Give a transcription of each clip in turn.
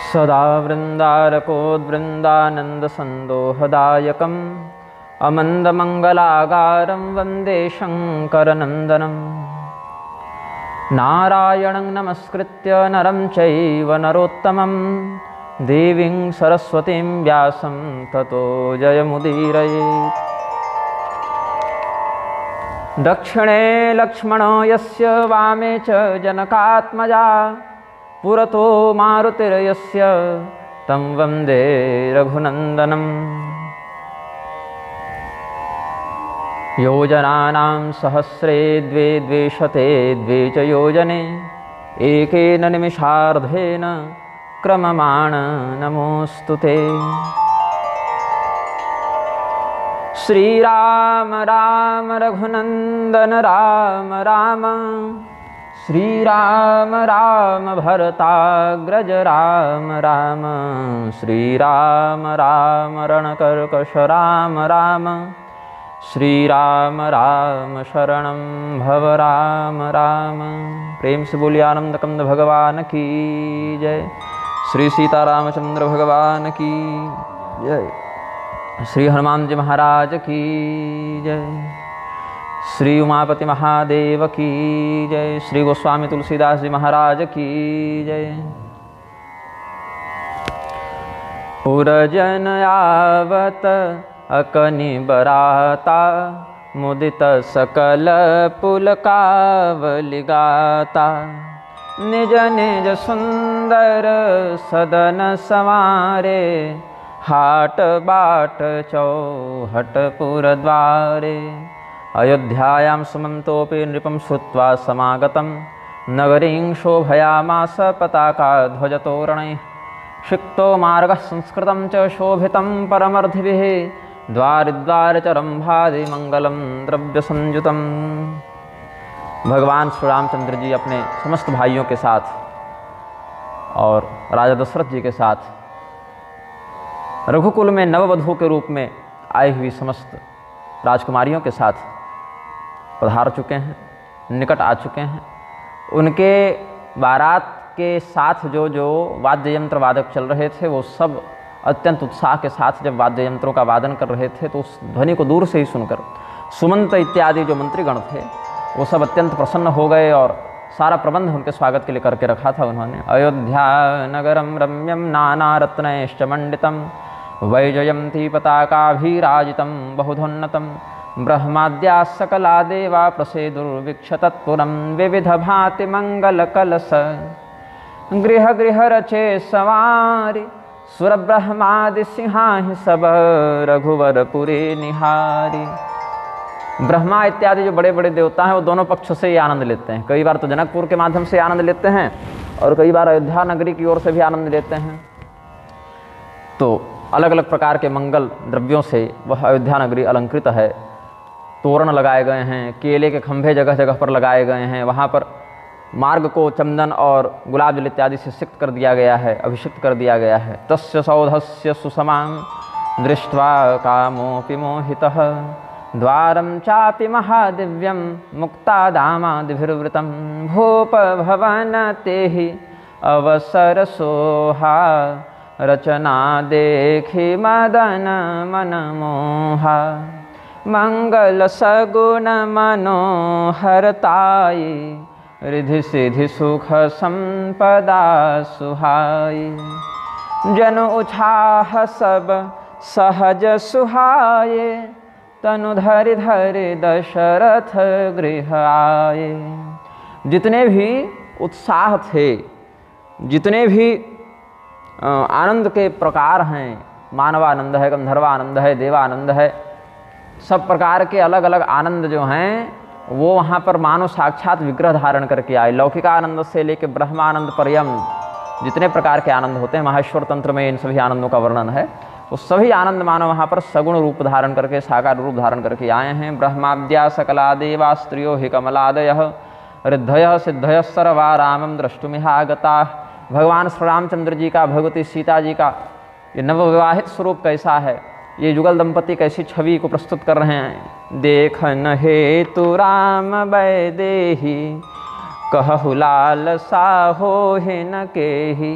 सदा वृन्दारकोद्वृन्दानन्दसन्दोहदायकम् अमन्दमङ्गलागारं वन्दे शङ्करनन्दनं। नारायणं नमस्कृत्य नरं चैव नरोत्तमं देवीं सरस्वतीं व्यासं ततो जयमुदीरयेत्। दक्षिणे लक्ष्मणो यस्य वामे च जनकात्मजा पुरतो मारुतिर्यस्य तं वन्दे रघुनन्दनम्। योजनानां सहस्रे द्वे द्विशते द्वे च योजने एकेन निमिषार्धेन क्रममाण नमोऽस्तु ते। श्रीराम राम रघुनन्दन राम राम श्रीराम राम भरताग्रज राम राम श्रीराम राम रणकर्कश राम राम श्रीराम राम शरणं भव राम राम। प्रेम से बोलिए आनंद कंद भगवान की जय। श्री सीतारामचंद्र भगवान की जय। श्री हनुमान जी महाराज की जय। श्री उमापति महादेव की जय। श्री गोस्वामी तुलसीदास जी महाराज की जय। पुरजन आवत अकनि बराता मुदित सकल पुलकावलिगाता निज निज सुंदर सदन संवारे हाट बाट चौहट पुर द्वारे। अयोध्यायां सुमन्तोऽपि नृपं श्रुत्वा समागतं नगरीं शोभयामास पताका ध्वजतोरणैः। क्षिप्तो मार्गः संस्कृतं च शोभितं परमर्धिभिः द्वारि द्वारि च रंभादि मंगलम द्रव्य संयुतम। भगवान श्री रामचंद्र जी अपने समस्त भाइयों के साथ और राजा दशरथ जी के साथ रघुकुल में नववधू के रूप में आई हुई समस्त राजकुमारियों के साथ पधार चुके हैं, निकट आ चुके हैं। उनके बारात के साथ जो जो वाद्य यंत्र वादक चल रहे थे वो सब अत्यंत उत्साह के साथ जब वाद्य यंत्रों का वादन कर रहे थे तो उस ध्वनि को दूर से ही सुनकर सुमंत इत्यादि जो मंत्रीगण थे वो सब अत्यंत प्रसन्न हो गए और सारा प्रबंध उनके स्वागत के लिए करके रखा था उन्होंने। अयोध्या नगरम रम्यम नाना रत्नैश्च मंडितम वैजयंती पताकाभिराजितं बहुधोन्नतं ब्रह्माद्या सकला देवा प्रसेदुर्वीक्ष तत्पुरं विविध भाति मंगल कलश गृह गृह रचे सवारी सुर ब्रह्मादि सिंहाहि सब रघुवरपुरे निहारी। ब्रह्मा इत्यादि जो बड़े बड़े देवता हैं वो दोनों पक्ष से ही आनंद लेते हैं। कई बार तो जनकपुर के माध्यम से आनंद लेते हैं और कई बार अयोध्या नगरी की ओर से भी आनंद लेते हैं। तो अलग अलग प्रकार के मंगल द्रव्यों से वह अयोध्या नगरी अलंकृत है। तोरण लगाए गए हैं, केले के खंभे जगह जगह पर लगाए गए हैं। वहाँ पर मार्ग को चंदन और गुलाब जल इत्यादि से सिक्त कर दिया गया है, अभिषिक्त कर दिया गया है। तस्य सौधस्य सुसमां दृष्ट्वा कामोऽपि मोहितः द्वारं चापि महादिव्यं मुक्तादामादिभिर्वृतं भूप भवन तेहि अवसर सोहा रचना देखि मदन मनमोहा मंगल सगुण मनोहरताई रिधि सिधि सुख संपदा सुहाई जन उछाह सब सहज सुहाये तनु धरि धरि दशरथ गृह आए। जितने भी उत्साह थे, जितने भी आनंद के प्रकार हैं, मानवानंद है, गंधर्वानंद है, देवानंद है, सब प्रकार के अलग अलग आनंद जो हैं वो वहाँ पर मानो साक्षात विग्रह धारण करके आए। लौकिकानंद से लेकर ब्रह्मानंद पर्यंत जितने प्रकार के आनंद होते हैं, माहेश्वर तंत्र में इन सभी आनंदों का वर्णन है। वो सभी आनंद मानो वहाँ पर सगुण रूप धारण करके, साकार रूप धारण करके आए हैं। ब्रह्माद्या सकला देवा स्त्रियो हि कमलादयः रिद्धयः सिद्धयः सर्वा रामं द्रष्टुमिहागताः। भगवान श्री रामचंद्र जी का, भगवती सीता जी का ये नवविवाहित स्वरूप कैसा है, ये युगल दंपति कैसी छवि को प्रस्तुत कर रहे हैं। देखन हेतु राम वैदेही कहु लाल साहो न केही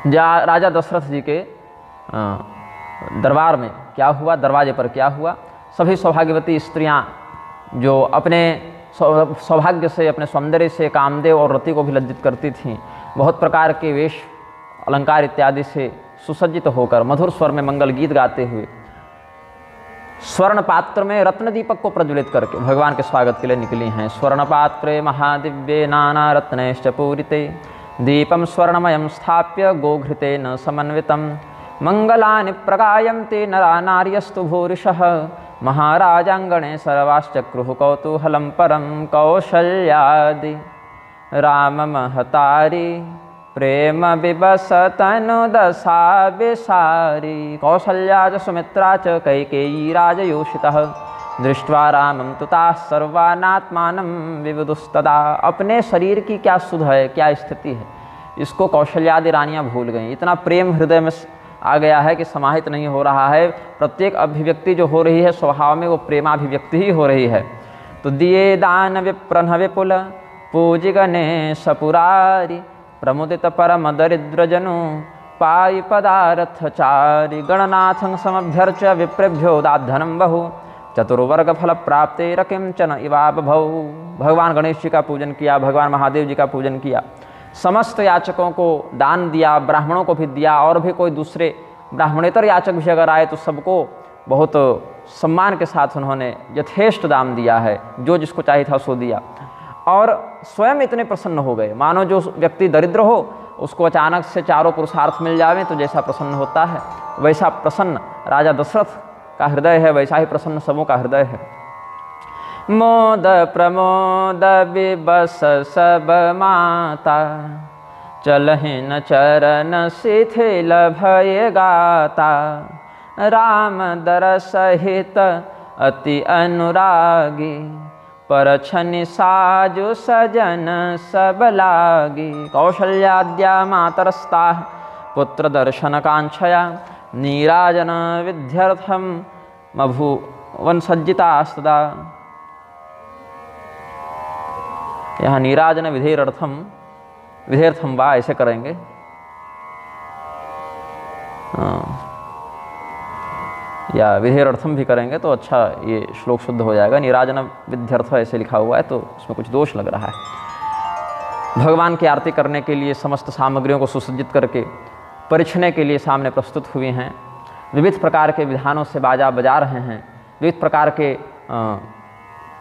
राजा दशरथ जी के दरबार में क्या हुआ, दरवाजे पर क्या हुआ। सभी सौभाग्यवती स्त्रियां जो अपने सौभाग्य से, अपने सौंदर्य से कामदेव और रति को भी लज्जित करती थीं, बहुत प्रकार के वेश अलंकार इत्यादि से सुसज्जित होकर मधुर स्वर में मंगल गीत गाते हुए स्वर्ण पात्र में रत्न दीपक को प्रज्वलित करके भगवान के स्वागत के लिए निकली हैं। स्वर्ण पात्रे महादिव्ये नाना रत्नैश्च पूरिते दीपम स्वर्णमयं स्थाप्य गोघृतेन समन्वितं मंगलानि प्रगायन्ते नरा नार्यस्तु भूरिशः महाराजांगणे सर्वाश्चक्रुः कौतूहलं परं कौशल्यादि राम महतारी प्रेम विवसतनु दशा विसारी कौसल्या च सुमित्रा च कैकेयी राजयोषितः दृष्ट्वा रामं तुताः सर्वानात्मानं विविदुस्तदा। अपने शरीर की क्या सुध है, क्या स्थिति है, इसको कौशल्यादि रानियां भूल गईं। इतना प्रेम हृदय में आ गया है कि समाहित नहीं हो रहा है। प्रत्येक अभिव्यक्ति जो हो रही है स्वभाव में वो प्रेमाभिव्यक्ति ही हो रही है। तो दिए दान विप्रन विपुल पूजि गणेश पुरारी प्रमुदित परम दरिद्र जनु पाई पदार्थ चारि गणनाथं समभ्यर्च्य विप्रेभ्यो दाधनं बहु चतुर्वर्ग फल प्राप्ते रकिंचन इवा बभौ। भगवान गणेश जी का पूजन किया, भगवान महादेव जी का पूजन किया, समस्त याचकों को दान दिया, ब्राह्मणों को भी दिया, और भी कोई दूसरे ब्राह्मणेतर याचक भी अगर आए तो सबको बहुत सम्मान के साथ उन्होंने यथेष्ट दान दिया है, जो जिसको चाहिए था सो दिया। और स्वयं इतने प्रसन्न हो गए, मानो जो व्यक्ति दरिद्र हो उसको अचानक से चारों पुरुषार्थ मिल जावे तो जैसा प्रसन्न होता है वैसा प्रसन्न राजा दशरथ का हृदय है, वैसा ही प्रसन्न सबों का हृदय है। मोद प्रमोद विबस सब माता चलहिन चरण शिथिल भय गाता राम दरस सहित अति अनुरागी परछनि साजु सजन सब लागी कौशल्याद्या मातरस्ता पुत्र दर्शन कांक्षया नीराजन विध्यर्थम मभुवन सज्जितास्तदा। यहाँ नीराजन विधेयर्थम वा ऐसे करेंगे। या विधेयर्थम भी करेंगे तो अच्छा ये श्लोक शुद्ध हो जाएगा। नीराजन विध्यर्थ ऐसे लिखा हुआ है तो उसमें कुछ दोष लग रहा है। भगवान की आरती करने के लिए समस्त सामग्रियों को सुसज्जित करके परिछने के लिए सामने प्रस्तुत हुए हैं। विविध प्रकार के विधानों से बाजा बजा रहे हैं, विविध प्रकार के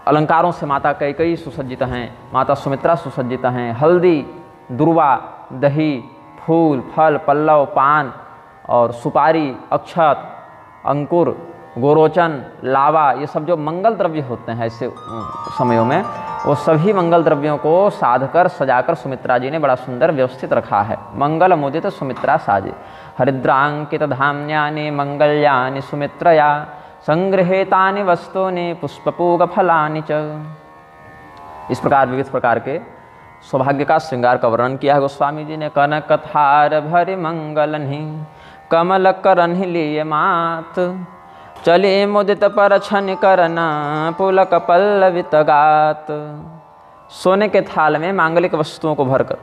अलंकारों से माता कैकेयी सुसज्जित हैं, माता सुमित्रा सुसज्जित हैं। हल्दी, दुर्वा, दही, फूल, फल, पल्लव, पान और सुपारी, अक्षत, अंकुर, गोरोचन, लावा, ये सब जो मंगल द्रव्य होते हैं ऐसे समयों में, वो सभी मंगल द्रव्यों को साधकर सजाकर सुमित्रा जी ने बड़ा सुंदर व्यवस्थित रखा है। मंगल मुदित सुमित्रा साजे हरिद्रांकित धान्यानि मंगल्यानि सुमित्रया संगृहेतानि वस्तूनि पुष्पपूग फलानि च। इस प्रकार विविध प्रकार के सौभाग्य का श्रृंगार का वर्णन किया है गोस्वामी जी ने। कनक थार भरि मंगलनि कमल करन लिए मात चले मुदित पर छन करना पुलक पल्लवित गात। सोने के थाल में मांगलिक वस्तुओं को भरकर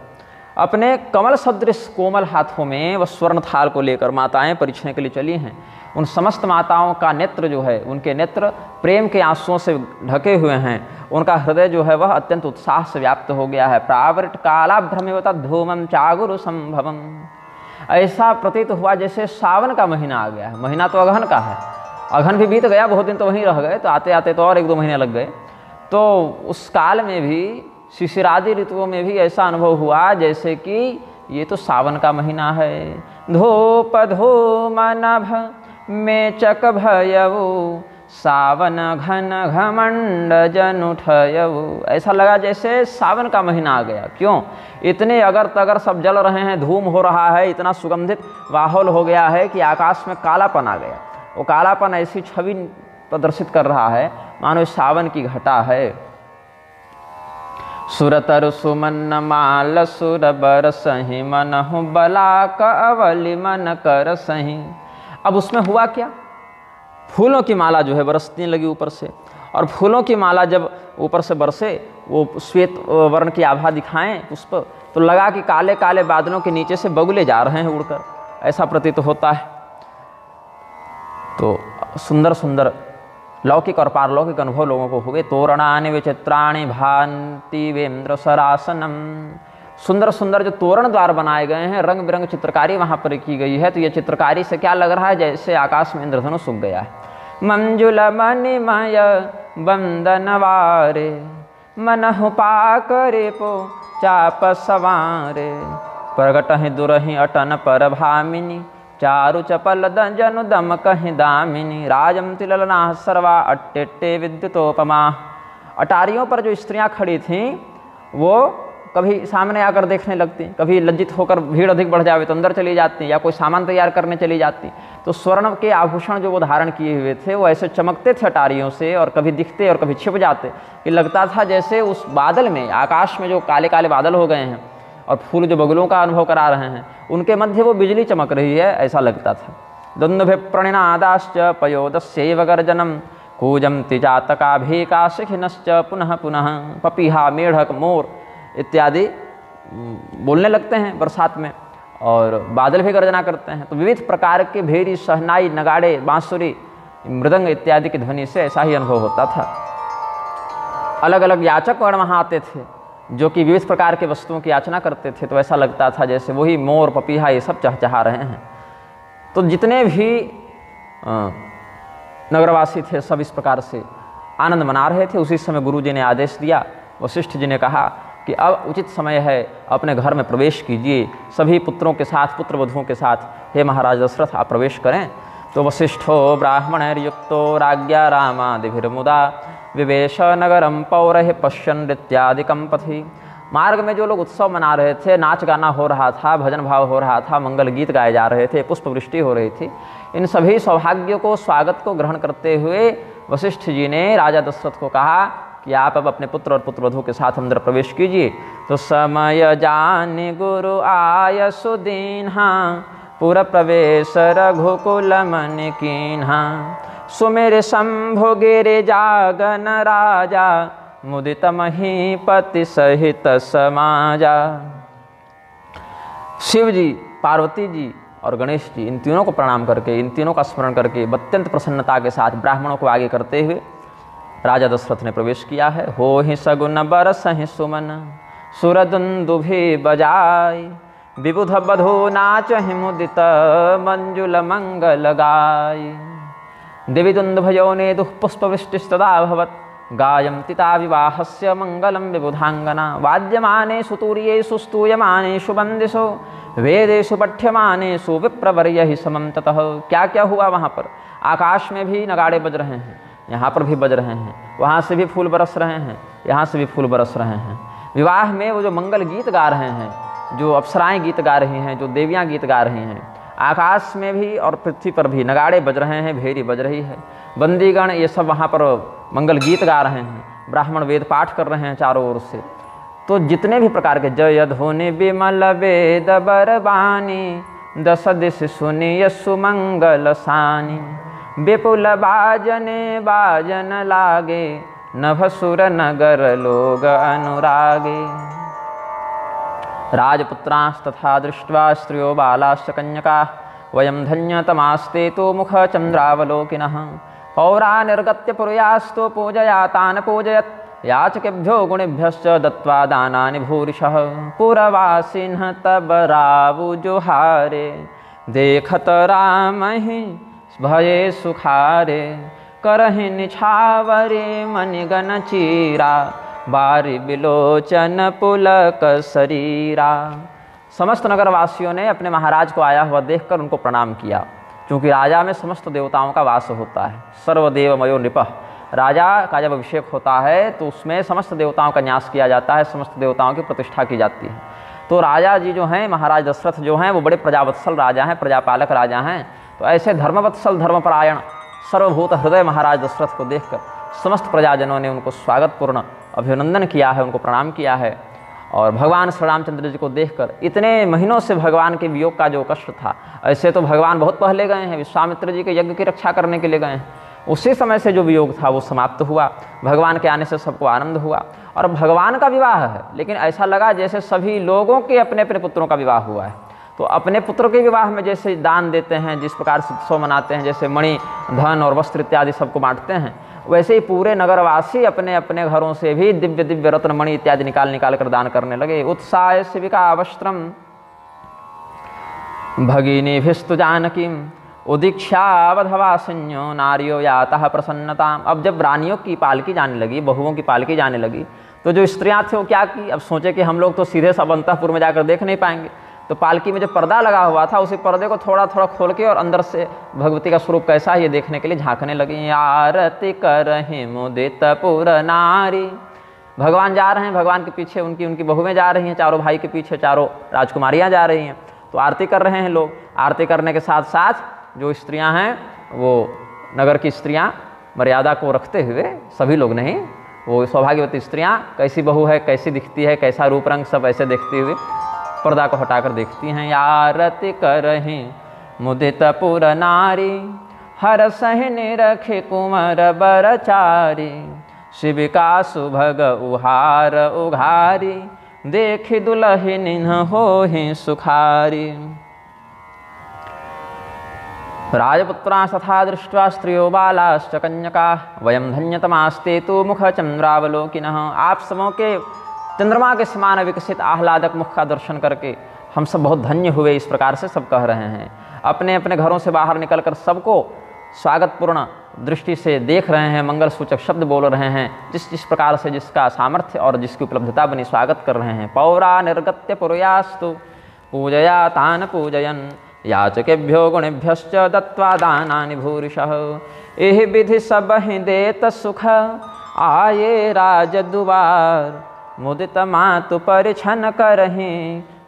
अपने कमल सदृश कोमल हाथों में वह स्वर्ण थाल को लेकर माताएं परिछने के लिए चली हैं। उन समस्त माताओं का नेत्र जो है, उनके नेत्र प्रेम के आंसुओं से ढके हुए हैं। उनका हृदय जो है वह अत्यंत उत्साह से व्याप्त हो गया है। प्रावृत कालाभ्रमिवत धूमम चागुरु संभवम। ऐसा प्रतीत हुआ जैसे सावन का महीना आ गया है। महीना तो अगहन का है, अगहन भी बीत गया, बहुत दिन तो वहीं रह गए, तो आते आते तो और 1-2 महीने लग गए। तो उस काल में भी शिशिरादि ऋतुओं में भी ऐसा अनुभव हुआ जैसे कि ये तो सावन का महीना है। धूप धूम नभ में चक भयऊ सावन घन घमंड जन उठयऊ। ऐसा लगा जैसे सावन का महीना आ गया। क्यों? इतने अगर तगर सब जल रहे हैं, धूम हो रहा है, इतना सुगंधित माहौल हो गया है कि आकाश में कालापन आ गया। वो कालापन ऐसी छवि प्रदर्शित कर रहा है मानो सावन की घटा है। सुरतर सुमन माल सुर बर सही मनहु बलाक अवलि मन कर सही। अब उसमें हुआ क्या? फूलों की माला जो है बरसने लगी ऊपर से, और फूलों की माला जब ऊपर से बरसे वो श्वेत वर्ण की आभा दिखाएं पुष्प, तो लगा कि काले काले बादलों के नीचे से बगुले जा रहे हैं उड़कर, ऐसा प्रतीत होता है। तो सुंदर सुंदर लौकिक और पारलौकिक अनुभव लोगों को हुए। तोरणानि विचित्राणि भान्ति वेन्द्र सरासनम, सुंदर सुंदर जो तोरण द्वार बनाए गए हैं, रंग बिरंग चित्रकारी वहाँ पर की गई है। तो ये चित्रकारी से क्या लग रहा है, जैसे आकाश में इंद्रधनुष उग गया है। मंजुल मणिमय बंदनवारे मनहु पाकरे पो चाप सवारे, प्रगटहि दुरहि अटन पर भामिनी, चारु चपल जनु दम कहीं दामिनी, राजम तिललना सर्वा अट्टे विद्युतोपमा। अटारियों पर जो स्त्रियां खड़ी थीं वो कभी सामने आकर देखने लगती, कभी लज्जित होकर भीड़ अधिक बढ़ जावे तो अंदर चली जाती, या कोई सामान तैयार करने चली जाती। तो स्वर्ण के आभूषण जो वो धारण किए हुए थे वो ऐसे चमकते थे अटारियों से, और कभी दिखते और कभी छिप जाते, कि लगता था जैसे उस बादल में, आकाश में जो काले काले बादल हो गए हैं और फूल जो बगुलों का अनुभव करा रहे हैं, उनके मध्य वो बिजली चमक रही है, ऐसा लगता था। दुंदुभि प्रणिनादाश्च पयोदस्यैव गर्जनम, कूजम तिजातकाभिकाशिखिनश्च पुनः पुनः, पपीहा मेढक मोर इत्यादि बोलने लगते हैं बरसात में, और बादल भी गर्जना करते हैं। तो विविध प्रकार के भेरी, शहनाई, नगाड़े, बांसुरी, मृदंग इत्यादि की ध्वनि से ऐसा ही अनुभव होता था। अलग अलग याचक वर्ण वहाँ आते थे जो कि विविध प्रकार के वस्तुओं की याचना करते थे। तो ऐसा लगता था जैसे वही मोर, पपीहा ये सब चहचहा रहे हैं। तो जितने भी नगरवासी थे सब इस प्रकार से आनंद मना रहे थे। उसी समय गुरु जी ने आदेश दिया, वशिष्ठ जी ने कहा कि अब उचित समय है, अपने घर में प्रवेश कीजिए सभी पुत्रों के साथ, पुत्र वधुओं के साथ। हे महाराज दशरथ आप प्रवेश करें। तो वशिष्ठो ब्राह्मणैर्युक्तो राज्ञा रामादिभिर्मुदा विवेश नगरम पौरह पश्यन् नृत्यादिकं पथि। मार्ग में जो लोग उत्सव मना रहे थे, नाच गाना हो रहा था, भजन भाव हो रहा था, मंगल गीत गाए जा रहे थे, पुष्प वृष्टि हो रही थी, इन सभी सौभाग्यों को, स्वागत को ग्रहण करते हुए वशिष्ठ जी ने राजा दशरथ को कहा कि आप अब अपने पुत्र और पुत्रवधू के साथ अंदर प्रवेश कीजिए। तो समय जान गुरु आय सुदीन्हा, पुर प्रवेश रघुकुल मन कीन्हा, सुमेर शंभु गिरि जागन राजा, मुदित महीपति सहित समाजा। शिव जी, पार्वती जी और गणेश जी, इन तीनों को प्रणाम करके, इन तीनों का स्मरण करके अत्यंत प्रसन्नता के साथ ब्राह्मणों को आगे करते हुए राजा दशरथ ने प्रवेश किया है। हो ही सगुन बरसहि सुमन, सुरदुंदुभि बजाय, विबुध बधो नाचहि मुदित मंजुल मंगल गाय। देवी दुंदुभयो ने दुः पुष्पवृष्टिस्तदा भवत्, गायन्तिता विवाहस्य मंगलम विबुधांगना। वाद्यमानेषु तूर्येषु स्तूयमानेषु वन्दिषु, वेदेषु पठ्यमानेषु विप्रवर्यैः समं ततः। क्या क्या हुआ वहाँ पर? आकाश में भी नगाड़े बज रहे हैं, यहाँ पर भी बज रहे हैं, वहाँ से भी फूल बरस रहे हैं, यहाँ से भी फूल बरस रहे हैं। विवाह में वो जो मंगल गीत गा रहे हैं, जो अप्सराएं गीत गा रही हैं, जो देवियाँ गीत गा रही हैं, आकाश में भी और पृथ्वी पर भी नगाड़े बज रहे हैं, भेरी बज रही है, बंदीगण ये सब वहाँ पर मंगल गीत गा रहे हैं, ब्राह्मण वेद पाठ कर रहे हैं चारों ओर से। तो जितने भी प्रकार के जय ध्वनि विमल वेद बरबानी, दस दिश सुनिय सुमंगल सानी, विपुल बाजने बाजन लागे, नभसुर नगर लोग अनुरागे। राजपुत्रांस्तथा दृष्ट्वा स्त्रियो बालाश्च कन्यका, वयं धन्यतमास्ते तो मुख चंद्रावलोकिनः। पौरा निर्गत्य पुरयास्तो पूजया तान् पूजयत्, याचकेभ्यो गुणेभ्यश्च दत्त्वा दानानि भूरिशः। पुरवासिनः तब रावु जोहारे, देखत राम ही भये सुखारे। करहि निछावरे मणिगण चीरा, बारी बिलोचन पुलक शरीरा। समस्त नगरवासियों ने अपने महाराज को आया हुआ देखकर उनको प्रणाम किया, क्योंकि राजा में समस्त देवताओं का वास होता है। सर्वदेवमयो नृपः, राजा का जब अभिषेक होता है तो उसमें समस्त देवताओं का न्यास किया जाता है, समस्त देवताओं की प्रतिष्ठा की जाती है। तो राजा जी जो हैं, महाराज दशरथ जो हैं, वो बड़े प्रजावत्सल राजा हैं, प्रजापालक राजा हैं। तो ऐसे धर्मवत्सल, धर्मपरायण, सर्वभूत हृदय महाराज दशरथ को देखकर समस्त प्रजाजनों ने उनको स्वागतपूर्ण अभिनंदन किया है, उनको प्रणाम किया है। और भगवान श्री रामचंद्र जी को देखकर, इतने महीनों से भगवान के वियोग का जो कष्ट था, ऐसे तो भगवान बहुत पहले गए हैं, विश्वामित्र जी के यज्ञ की रक्षा करने के लिए गए हैं, उसी समय से जो वियोग था वो समाप्त हुआ। भगवान के आने से सबको आनंद हुआ और भगवान का विवाह है, लेकिन ऐसा लगा जैसे सभी लोगों के अपने अपने पुत्रों का विवाह हुआ है। तो अपने पुत्र के विवाह में जैसे दान देते हैं, जिस प्रकार से उत्सव मनाते हैं, जैसे मणि, धन और वस्त्र इत्यादि सबको बांटते हैं, वैसे ही पूरे नगरवासी अपने अपने घरों से भी दिव्य दिव्य रत्न मणि इत्यादि निकाल कर दान करने लगे। उत्साह शिविका वस्त्रम भगिनीभिस्तु जानकीम उदीक्षावधवा संयो नारियो यातः प्रसन्नता। अब जब रानियों की पालकी जाने लगी, बहुओं की पालकी जाने लगी, तो जो स्त्रियां थी वो क्या की, अब सोचे कि हम लोग तो सीधे सब अंतःपुर में जाकर देख नहीं पाएंगे, तो पालकी में जो पर्दा लगा हुआ था उसी पर्दे को थोड़ा थोड़ा खोल के और अंदर से भगवती का स्वरूप कैसा है ये देखने के लिए झांकने लगी। आरती करहि मुदित पुर नारी, भगवान जा रहे हैं, भगवान के पीछे उनकी उनकी बहुएं जा रही हैं, चारों भाई के पीछे चारों राजकुमारियाँ जा रही हैं, तो आरती कर रहे हैं लोग। आरती करने के साथ साथ जो स्त्रियां हैं वो नगर की स्त्रियां मर्यादा को रखते हुए, सभी लोग नहीं, वो सौभाग्यवती स्त्रियां कैसी बहू है, कैसी दिखती है, कैसा रूप रंग, सब ऐसे देखते हुए पर्दा को हटाकर देखती हैं। आरती करहि मुदित पुर नारी हर सहने रखे कुंवर बरचारी शिविका सुभग उहार उघारी देखि दुलहिन होहि सुखारी। राजपुत्रा तथा दृष्ट्वा स्त्रियो बालाश्च कन्यका वयम धन्यतमास्ते तो मुख चंद्रावलोकिनः। आप सबों के चंद्रमा के समान विकसित आह्लादक मुख का दर्शन करके हम सब बहुत धन्य हुए, इस प्रकार से सब कह रहे हैं। अपने अपने घरों से बाहर निकलकर सबको स्वागतपूर्ण दृष्टि से देख रहे हैं, मंगल सूचक शब्द बोल रहे हैं, जिस जिस प्रकार से जिसका सामर्थ्य और जिसकी उपलब्धता बनी स्वागत कर रहे हैं। पौरा निर्गत्य पुरयास्तु पूजया तान पूजयन याचकेभ्यो गुणेभ्यश्च दत्वा दानानि भूरिशः। एहि विधि सब ही देत सुख आये राजदुआर मुदित मातु परिछन करहि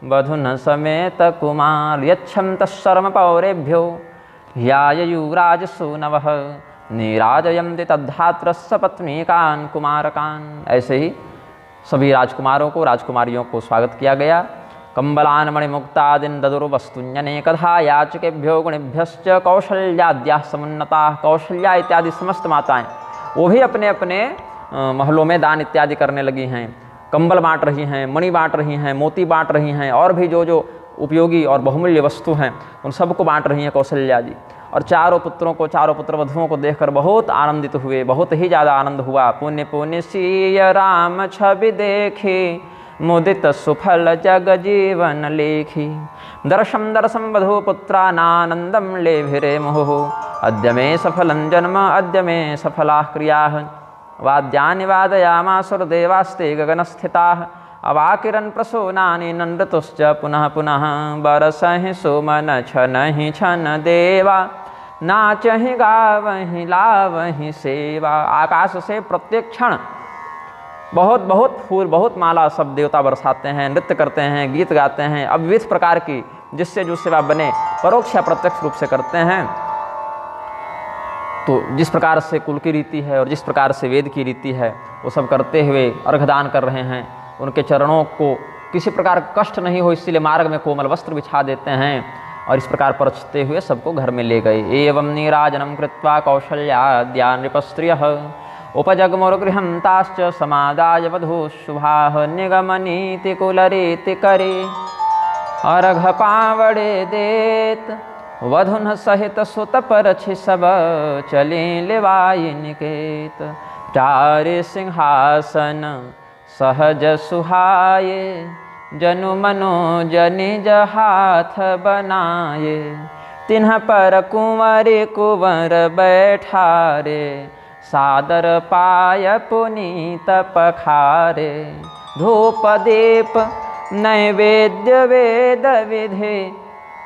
बधुन समेत कुमार। यच्छं तत्सर्म पौरेभ्यो ह्याययुराज सूनवः नीराजयन्ति तद्धात्रस्य पत्नीकान् कुमारकान्। ऐसे ही सभी राजकुमारों को, राजकुमारियों को स्वागत किया गया। कंबलान मणिमुक्तादिन ददुर्वस्तुन्यने कथा याचकेभ्यो गुणेभ्यश्च कौशल्याद्याः समुन्नताः। कौशल्या इत्यादि समस्त माताएं वो भी अपने अपने महलों में दान इत्यादि करने लगी हैं, कंबल बांट रही हैं, मणि बांट रही हैं, मोती बांट रही हैं, और भी जो जो उपयोगी और बहुमूल्य वस्तु हैं उन सबको बांट रही हैं कौशल्या जी। और चारों पुत्रों को, चारों पुत्र वधुओं को देखकर बहुत आनंदित हुए, बहुत ही ज़्यादा आनंद हुआ। पुण्य पुण्य सीय राम छवि देखी मुदित सुफल जग जीवन लेखी। दर्शम दर्शम वधू पुत्रानानंदम लेभिरे मुहुः अद्य मे सफलं जन्म अद्य मे सफलाः क्रियाः। वाद्यानि वादयामासुरदेवास्ते गगनस्थिताः अवाकिरन् प्रसूनानि नन्दतुश्च पुनः पुनः। बरसहि सुमन छनहि छन देवा नाचहि गावहि लावहि सेवा। आकाश से प्रत्येक क्षण बहुत बहुत फूल, बहुत माला सब देवता बरसाते हैं, नृत्य करते हैं, गीत गाते हैं, अब विविध प्रकार की जिससे जो सेवा बने परोक्ष या प्रत्यक्ष रूप से करते हैं। तो जिस प्रकार से कुल की रीति है और जिस प्रकार से वेद की रीति है वो सब करते हुए अर्घदान कर रहे हैं। उनके चरणों को किसी प्रकार कष्ट नहीं हो इसलिए मार्ग में कोमल वस्त्र बिछा देते हैं और इस प्रकार परछते हुए सबको घर में ले गए। एवं नीराजनम कृत्वा कौशल्याद्या नृपस्त्रियः उपजग्मुर्गृहं ताश्च समादाय वधूः शुभाः। निगमनीति कुलरीति करे अर्घ पावड़े देत वधुन सहित सुत परछि सब चले लेवाई निकेत। चारे सिंहासन सहज सुहाये जनु मनोजनिज हाथ बनाए। तिन्ह पर कुंवरे कुंवर बैठारे सादर पाय पुनीत पखारे। धूप दीप नैवेद्य वेद विधि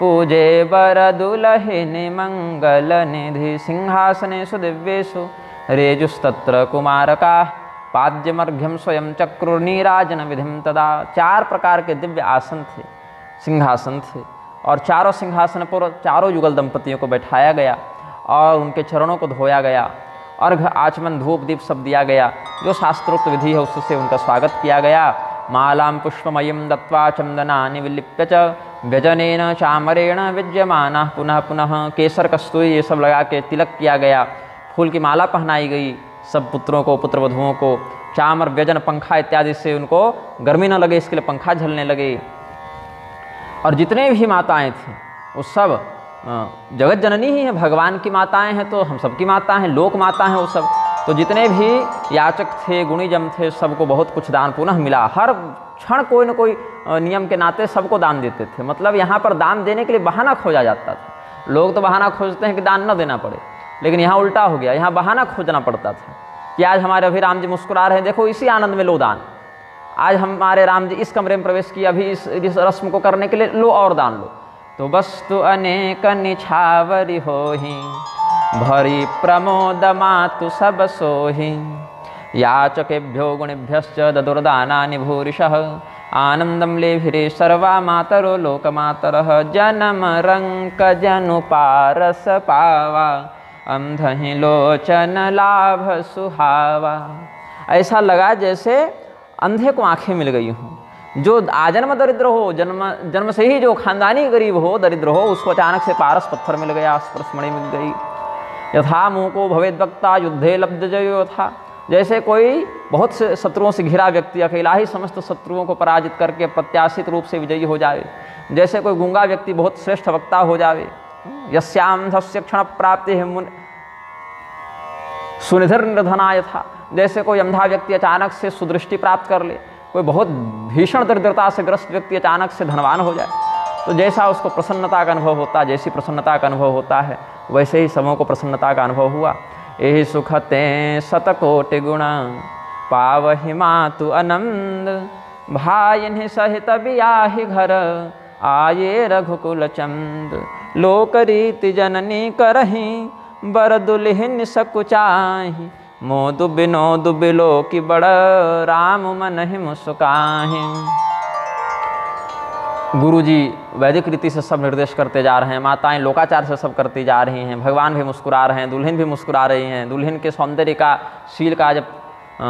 पूजे वर दुलहिनि मंगल निधि। सिंहासनेषु दिव्येषु रेजुस्तत्र कुमारकाः पाद्यमर्घ्यम स्वयं चक्रुर्नीराजन विधिम तदा। 4 प्रकार के दिव्य आसन थे, सिंहासन थे, और चारों सिंहासन पर चारों युगल दंपतियों को बैठाया गया और उनके चरणों को धोया गया। अर्घ आचमन धूप दीप सब दिया गया, जो शास्त्रोक्त विधि है उससे उनका स्वागत किया गया। मालां पुष्पमयीं दत्वा चंदनानि विलिप्य च व्यजनेन चामरेण विद्यमानः पुनः पुनः। केसर कस्तूरी ये सब लगा के तिलक किया गया, फूल की माला पहनाई गई सब पुत्रों को, पुत्रवधुओं को। चामर, व्यजन, पंखा इत्यादि से उनको गर्मी न लगे, इसके लिए पंखा झलने लगे। और जितने भी माताएं थीं वो सब जगत जननी ही हैं, भगवान की माताएं हैं, तो हम सबकी माता हैं, लोक माता हैं वो सब। तो जितने भी याचक थे, गुणीजन थे, सबको बहुत कुछ दान पुनः मिला। हर क्षण कोई न कोई नियम के नाते सबको दान देते थे। मतलब यहाँ पर दान देने के लिए बहाना खोजा जाता था। लोग तो बहाना खोजते हैं कि दान न देना पड़े, लेकिन यहाँ उल्टा हो गया, यहाँ बहाना खोजना पड़ता था कि आज हमारे अभी राम जी मुस्कुरा रहे हैं, देखो इसी आनंद में लो दान। आज हमारे राम जी इस कमरे में प्रवेश किया, अभी इस रस्म को करने के लिए लो और दान लो। तो वस्तु अनेक निछावरी होहि, भरी प्रमोद मातु सब सोहि। याचकेभ्यो गुणेभ्यश्च ददुर्दानानि भूरिशः, आनंदम लेभिरे सर्वा मातरो लोकमातरः। जन्म रंक जनु पारस पावा, अंधहि लोचन लाभ सुहावा। ऐसा लगा जैसे अंधे को आंखें मिल गई हों। जो आजन्म दरिद्र हो, जन्म से ही जो खानदानी गरीब हो, दरिद्र हो, उसको अचानक से पारस पत्थर मिल गया, स्पर्शमणि मिल गई। यथा मुको भवेद वक्ता युद्धे लब्ध जयो था। जैसे कोई बहुत से शत्रुओं से घिरा व्यक्ति अकेला ही समस्त शत्रुओं को पराजित करके प्रत्याशित रूप से विजयी हो जाए। जैसे कोई गूंगा व्यक्ति बहुत श्रेष्ठ वक्ता हो जावे। यस्याम धस्य क्षण प्राप्ति सुनिधर निर्धनाय था। जैसे कोई अंधा व्यक्ति अचानक से सुदृष्टि प्राप्त कर ले, कोई बहुत भीषण दरिद्रता से ग्रस्त व्यक्ति अचानक से धनवान हो जाए, तो जैसा उसको प्रसन्नता का अनुभव होता है, जैसी प्रसन्नता का अनुभव होता है, वैसे ही सबों को प्रसन्नता का अनुभव हुआ। यही सुखते शतकोटि गुणा, पावहि मातु आनंद। भाई सहित बियाहि घर, आये रघुकुल चंद। लोक रीति जननी करही, बर दुल्हिन सकुचाहि। मोदु बिनोदु बिलो की बड़, राम मन ही मुस्काहि। गुरु जी वैदिक रीति से सब निर्देश करते जा रहे हैं, माताएं लोकाचार से सब करती जा रही हैं, भगवान भी मुस्कुरा रहे हैं, दुल्हन भी मुस्कुरा रही हैं। दुल्हन के सौंदर्य का, शील का जब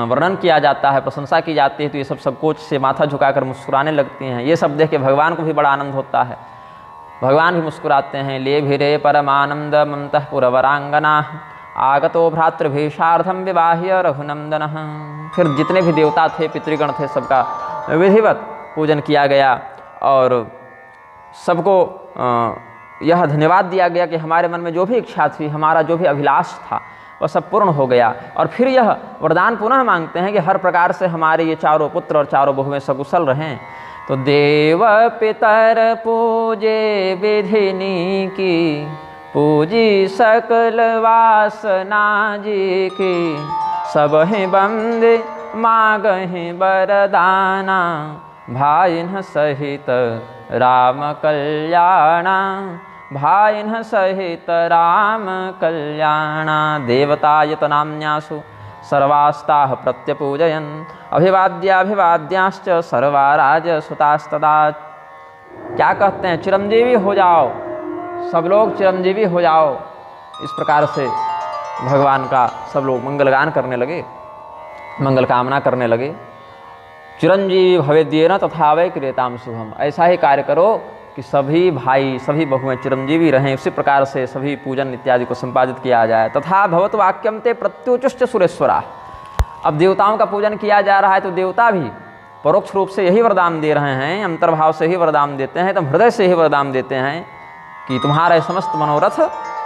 वर्णन किया जाता है, प्रशंसा की जाती है, तो ये सब संकोच से माथा झुकाकर मुस्कुराने लगती हैं। ये सब देख के भगवान को भी बड़ा आनंद होता है, भगवान भी मुस्कुराते हैं। ले भिरे परमानंद ममतः पुरवरांगना, आगतो भ्रातृभीषार्धम विवाह्य रघुनंदन। फिर जितने भी देवता थे, पितृगण थे, सबका विधिवत पूजन किया गया और सबको यह धन्यवाद दिया गया कि हमारे मन में जो भी इच्छा थी, हमारा जो भी अभिलाष था, वह सब पूर्ण हो गया। और फिर यह वरदान पुनः मांगते हैं कि हर प्रकार से हमारे ये चारों पुत्र और चारों बहुएं सकुशल रहें। तो देव पितर पूजे विधिनी की, पूजी सकल वासना जी की। सब ही बंदे मांगहि वरदाना, भाईन सहित राम कल्याणा। भाईन सहित राम कल्याणा। देवतायतनाम्यासु सर्वास्ताः प्रत्यपूजयन्, अभिवाद्याभिवाद्यांश्च सर्वा राजसुतास्तदा। क्या कहते हैं? चिरंजीवी हो जाओ, सब लोग चिरंजीवी हो जाओ। इस प्रकार से भगवान का सब लोग मंगलगान करने लगे, मंगल कामना करने लगे। चिरंजीवी भवेद्येन तथा वै क्रियताम शुभम। ऐसा ही कार्य करो कि सभी भाई, सभी बहुएं चिरंजीवी रहें। उसी प्रकार से सभी पूजन इत्यादि को संपादित किया जाए। तथा भवत वाक्यम ते प्रत्युचुश्च सुरेश्वरा। अब देवताओं का पूजन किया जा रहा है, तो देवता भी परोक्ष रूप से यही वरदान दे रहे हैं, अंतर्भाव से ही वरदान देते हैं, तो हृदय से ही वरदान देते हैं कि तुम्हारे समस्त मनोरथ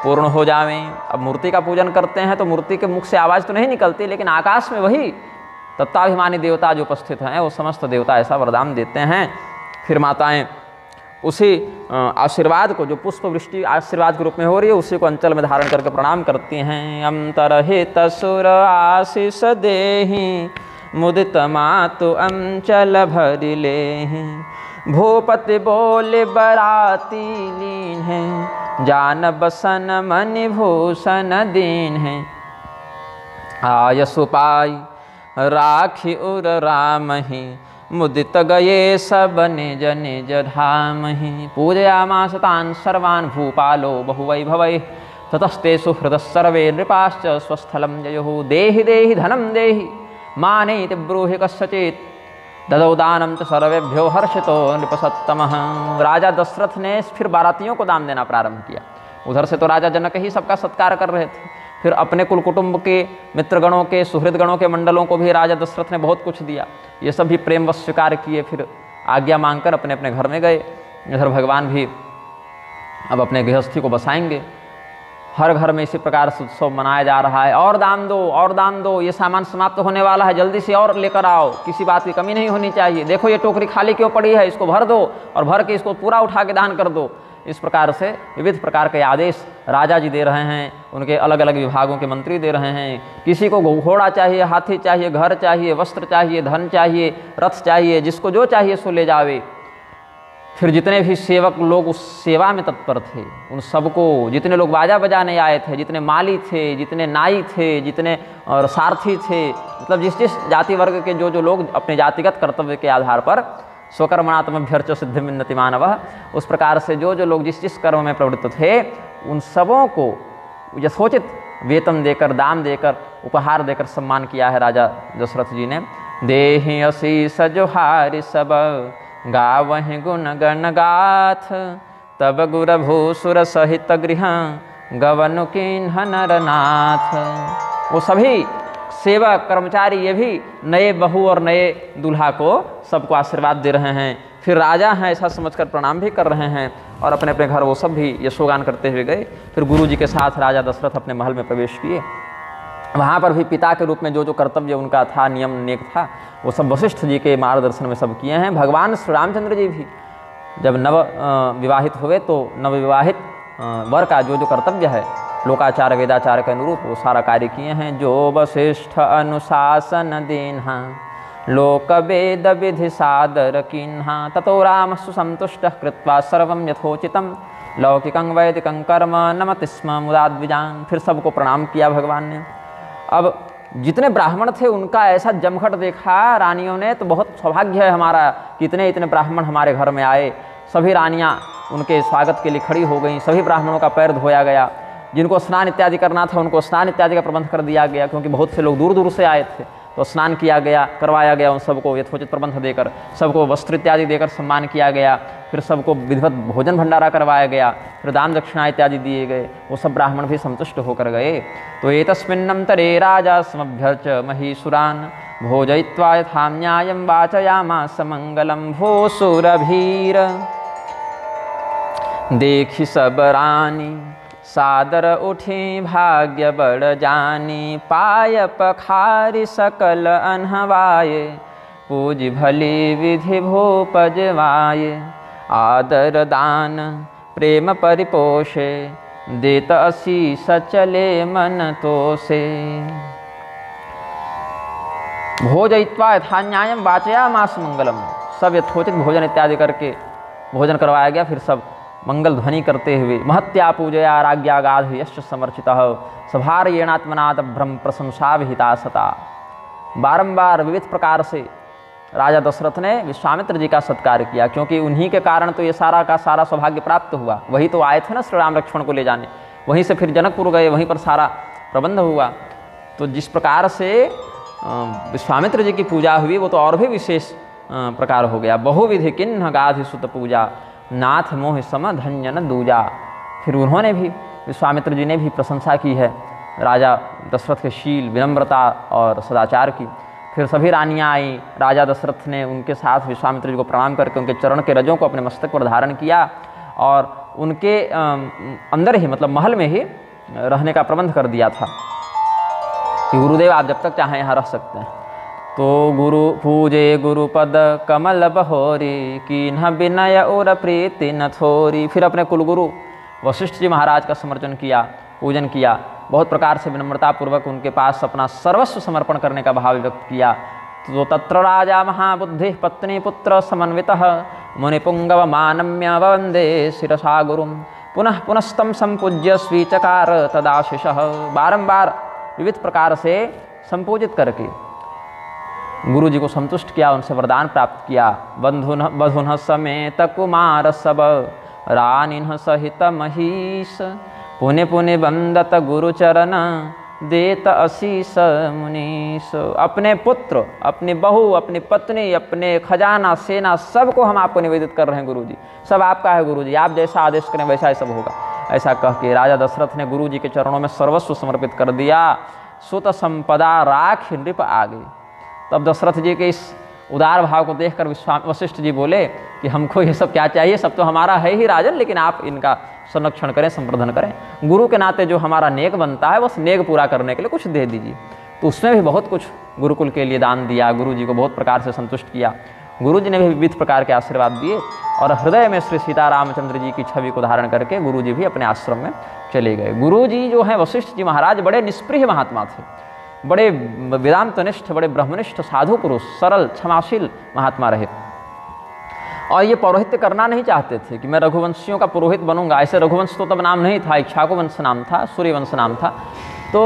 पूर्ण हो जावें। अब मूर्ति का पूजन करते हैं तो मूर्ति के मुख से आवाज़ तो नहीं निकलती, लेकिन आकाश में वही तत्वाभिमानी देवता जो उपस्थित हैं, वो समस्त देवता ऐसा वरदान देते हैं। फिर माताएं उसी आशीर्वाद को, जो पुष्प वृष्टि आशीर्वाद के रूप में हो रही है, उसी को अंचल में धारण करके प्रणाम करती हैं। अंतरहित सुर आशीष देहि, मुदित मातु अंचल भरि लेहि। भूपति बोले बराती लीन है, जान बसन मणि भूषण दीन है। आयसु पाई राखी उर राम ही, मुदित गए सब निज निज धाम ही। पूजयामास तान् सर्वान् भूपालो बहुवैभवैः, ततस्तेषु हृदः सर्वे नृपाश्च स्वस्थलं जयुः। देहि देहि धनं देहि, मानेति ब्रूहि कस्यचित्, ददौ दानं च सर्वेभ्यो हर्षितो नृपसत्तमः। राजा दशरथ ने फिर बारातियों को दान देना प्रारंभ किया। उधर से तो राजा जनक ही सबका सत्कार कर रहे थे, फिर अपने कुल कुटुंब के, मित्रगणों के, सुहृदगणों के मंडलों को भी राजा दशरथ ने बहुत कुछ दिया। ये सब भी प्रेमवश स्वीकार किए, फिर आज्ञा मांगकर अपने अपने घर में गए। इधर भगवान भी अब अपने गृहस्थी को बसाएंगे। हर घर में इसी प्रकार से उत्सव मनाया जा रहा है। और दान दो, और दान दो, ये सामान समाप्त होने वाला है, जल्दी से और लेकर आओ, किसी बात की कमी नहीं होनी चाहिए। देखो ये टोकरी खाली क्यों पड़ी है, इसको भर दो और भर के इसको पूरा उठा के दान कर दो। इस प्रकार से विविध प्रकार के आदेश राजा जी दे रहे हैं, उनके अलग अलग विभागों के मंत्री दे रहे हैं। किसी को घोड़ा चाहिए, हाथी चाहिए, घर चाहिए, वस्त्र चाहिए, धन चाहिए, रथ चाहिए, जिसको जो चाहिए सो ले जावे। फिर जितने भी सेवक लोग उस सेवा में तत्पर थे, उन सबको, जितने लोग बाजा बजाने आए थे, जितने माली थे, जितने नाई थे, जितने और सारथी थे, मतलब जिस जिस जाति वर्ग के जो जो लोग अपने जातिगत कर्तव्य के आधार पर स्वकर्मणात्मभ्यर्च सिद्धि मिन्नति मानवः, उस प्रकार से जो जो लोग जिस जिस कर्म में प्रवृत्त थे, उन सबों को यथोचित वेतन देकर, दाम देकर, उपहार देकर सम्मान किया है राजा दशरथ जी ने। देहि असीस जोहारि सब गावहि गुण गण गाथ, तब गुर भूसुर सहित गृह गवनु किन्ह नरनाथ। वो सभी सेवक कर्मचारी, ये भी नए बहू और नए दूल्हा को सबको आशीर्वाद दे रहे हैं। फिर राजा हैं ऐसा समझकर प्रणाम भी कर रहे हैं और अपने अपने घर वो सब भी यशोगान करते हुए गए। फिर गुरु जी के साथ राजा दशरथ अपने महल में प्रवेश किए। वहाँ पर भी पिता के रूप में जो जो कर्तव्य उनका था, नियम नेक था, वो सब वशिष्ठ जी के मार्गदर्शन में सब किए हैं। भगवान श्री रामचंद्र जी भी जब नव विवाहित हुए तो नवविवाहित वर का जो जो कर्तव्य है लोकाचार वेदाचार के अनुरूप वो सारा कार्य किए हैं। जो वशिष्ठ अनुशासन दीन्हा लोक वेद विधि सादर किन्हा, ततो राम सुसंतुष्ट कृत्वा सर्वं यथोचितम लौकिकं वैदिकं कर्म नमति स्म मुदा द्विजान। फिर सबको प्रणाम किया भगवान ने। अब जितने ब्राह्मण थे उनका ऐसा जमघट देखा रानियों ने, तो बहुत सौभाग्य है हमारा कि इतने इतने ब्राह्मण हमारे घर में आए। सभी रानियाँ उनके स्वागत के लिए खड़ी हो गई। सभी ब्राह्मणों का पैर धोया गया। जिनको स्नान इत्यादि करना था उनको स्नान इत्यादि का प्रबंध कर दिया गया, क्योंकि बहुत से लोग दूर दूर से आए थे, तो स्नान किया गया, करवाया गया। उन सबको यथोचित प्रबंध देकर, सबको वस्त्र इत्यादि देकर सम्मान किया गया। फिर सबको विधिवत भोजन भंडारा करवाया गया। फिर दान दक्षिणा इत्यादि दिए गए। वो सब ब्राह्मण भी संतुष्ट होकर गए। तो एतस्मिन्नंतरे राजा समभ्यर्च महीसुरान् भोजयित्वा यथा न्यायं वाचयामास मंगलम। भूसुरभीर देखि सब रानी सादर उठी भाग्य बड़ जानी। पाय पखारि सकल अनहवाये पूज भली विधि भूपजवाये। आदर दान प्रेम परिपोषे देत असीस चले मन तोषे। भोजयित्वा यथा न्यायं वाचयामास मंगलम। सब यथोचित भोजन इत्यादि करके भोजन करवाया गया। फिर सब मंगल ध्वनि करते हुए महत्या पूजया राज्ञागाध यश्च समर्चितः सभार्येणात्मनात् ब्रह्म प्रशंसा विहिता सता। बारंबार विविध प्रकार से राजा दशरथ ने विश्वामित्र जी का सत्कार किया, क्योंकि उन्हीं के कारण तो ये सारा का सारा सौभाग्य प्राप्त हुआ। वही तो आए थे ना श्री राम लक्ष्मण को ले जाने, वहीं से फिर जनकपुर गए, वहीं पर सारा प्रबंध हुआ। तो जिस प्रकार से विश्वामित्र जी की पूजा हुई वो तो और भी विशेष प्रकार हो गया। बहुविधि किन्ह गाधि सुत पूजा नाथ मोह सम धन्य न दूजा। फिर उन्होंने भी, विश्वामित्र जी ने भी प्रशंसा की है राजा दशरथ के शील, विनम्रता और सदाचार की। फिर सभी रानियाँ आई। राजा दशरथ ने उनके साथ विश्वामित्र जी को प्रणाम करके उनके चरण के रजों को अपने मस्तक पर धारण किया और उनके अंदर ही, मतलब महल में ही रहने का प्रबंध कर दिया था कि गुरुदेव आप जब तक चाहें यहाँ रह सकते हैं। तो गुरु पूजे गुरुपद कमल बहोरी कीन्ह विनय और प्रीति न थोरी। फिर अपने कुलगुरु वशिष्ठ जी महाराज का समर्चन किया, पूजन किया। बहुत प्रकार से विनम्रतापूर्वक उनके पास अपना सर्वस्व समर्पण करने का भाव व्यक्त किया। तो तत्र राजा महाबुद्धि पत्नी पुत्र समन्वितः मुनिपुंगव मानम्य वंदे शिरसा गुरुम। पुनः पुनस्तम संपूज्य स्वीचकार तदाशिषः। बारंबार विविध प्रकार से संपूजित करके गुरु जी को संतुष्ट किया, उनसे वरदान प्राप्त किया। बंधुन समेत कुमार सब रानिन सहित महीश। पुने पुने बंदत गुरु चरण देत असीस मुनीश। अपने पुत्र, अपनी बहू, अपनी पत्नी, अपने खजाना, सेना, सबको हम आपको निवेदित कर रहे हैं गुरु जी। सब आपका है गुरु जी, आप जैसा आदेश करें वैसा ही सब होगा। ऐसा कह के राजा दशरथ ने गुरु जी के चरणों में सर्वस्व समर्पित कर दिया। सुत संपदा राख नृप आगे। तब दशरथ जी के इस उदार भाव को देखकर वशिष्ठ जी बोले कि हमको ये सब क्या चाहिए, सब तो हमारा है ही राजन, लेकिन आप इनका संरक्षण करें, संवर्धन करें। गुरु के नाते जो हमारा नेक बनता है बस नेक पूरा करने के लिए कुछ दे दीजिए। तो उसमें भी बहुत कुछ गुरुकुल के लिए दान दिया, गुरु जी को बहुत प्रकार से संतुष्ट किया। गुरु जी ने भी विविध प्रकार के आशीर्वाद दिए और हृदय में श्री सीतारामचंद्र जी की छवि को धारण करके गुरु जी भी अपने आश्रम में चले गए। गुरु जी जो हैं वशिष्ठ जी महाराज बड़े निष्प्रिय महात्मा थे, बड़े वेदांतनिष्ठ, बड़े ब्रह्मनिष्ठ साधु पुरुष, सरल क्षमाशील महात्मा रहे। और ये पौरोहित्य करना नहीं चाहते थे कि मैं रघुवंशियों का पुरोहित बनूंगा। ऐसे रघुवंश तो तब नाम नहीं था, इक्ष्वाकु वंश नाम था, सूर्यवंश नाम था। तो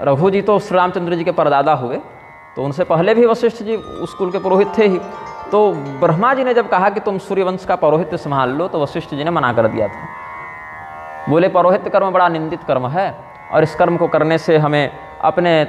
रघु जी तो श्री रामचंद्र जी के परदादा हुए, तो उनसे पहले भी वशिष्ठ जी उस कुल के पुरोहित थे ही। तो ब्रह्मा जी ने जब कहा कि तुम सूर्यवंश का पौरोहित्य संभाल लो, तो वशिष्ठ जी ने मना कर दिया था। बोले पौरोहित्य कर्म बड़ा निंदित कर्म है और इस कर्म को करने से हमें अपने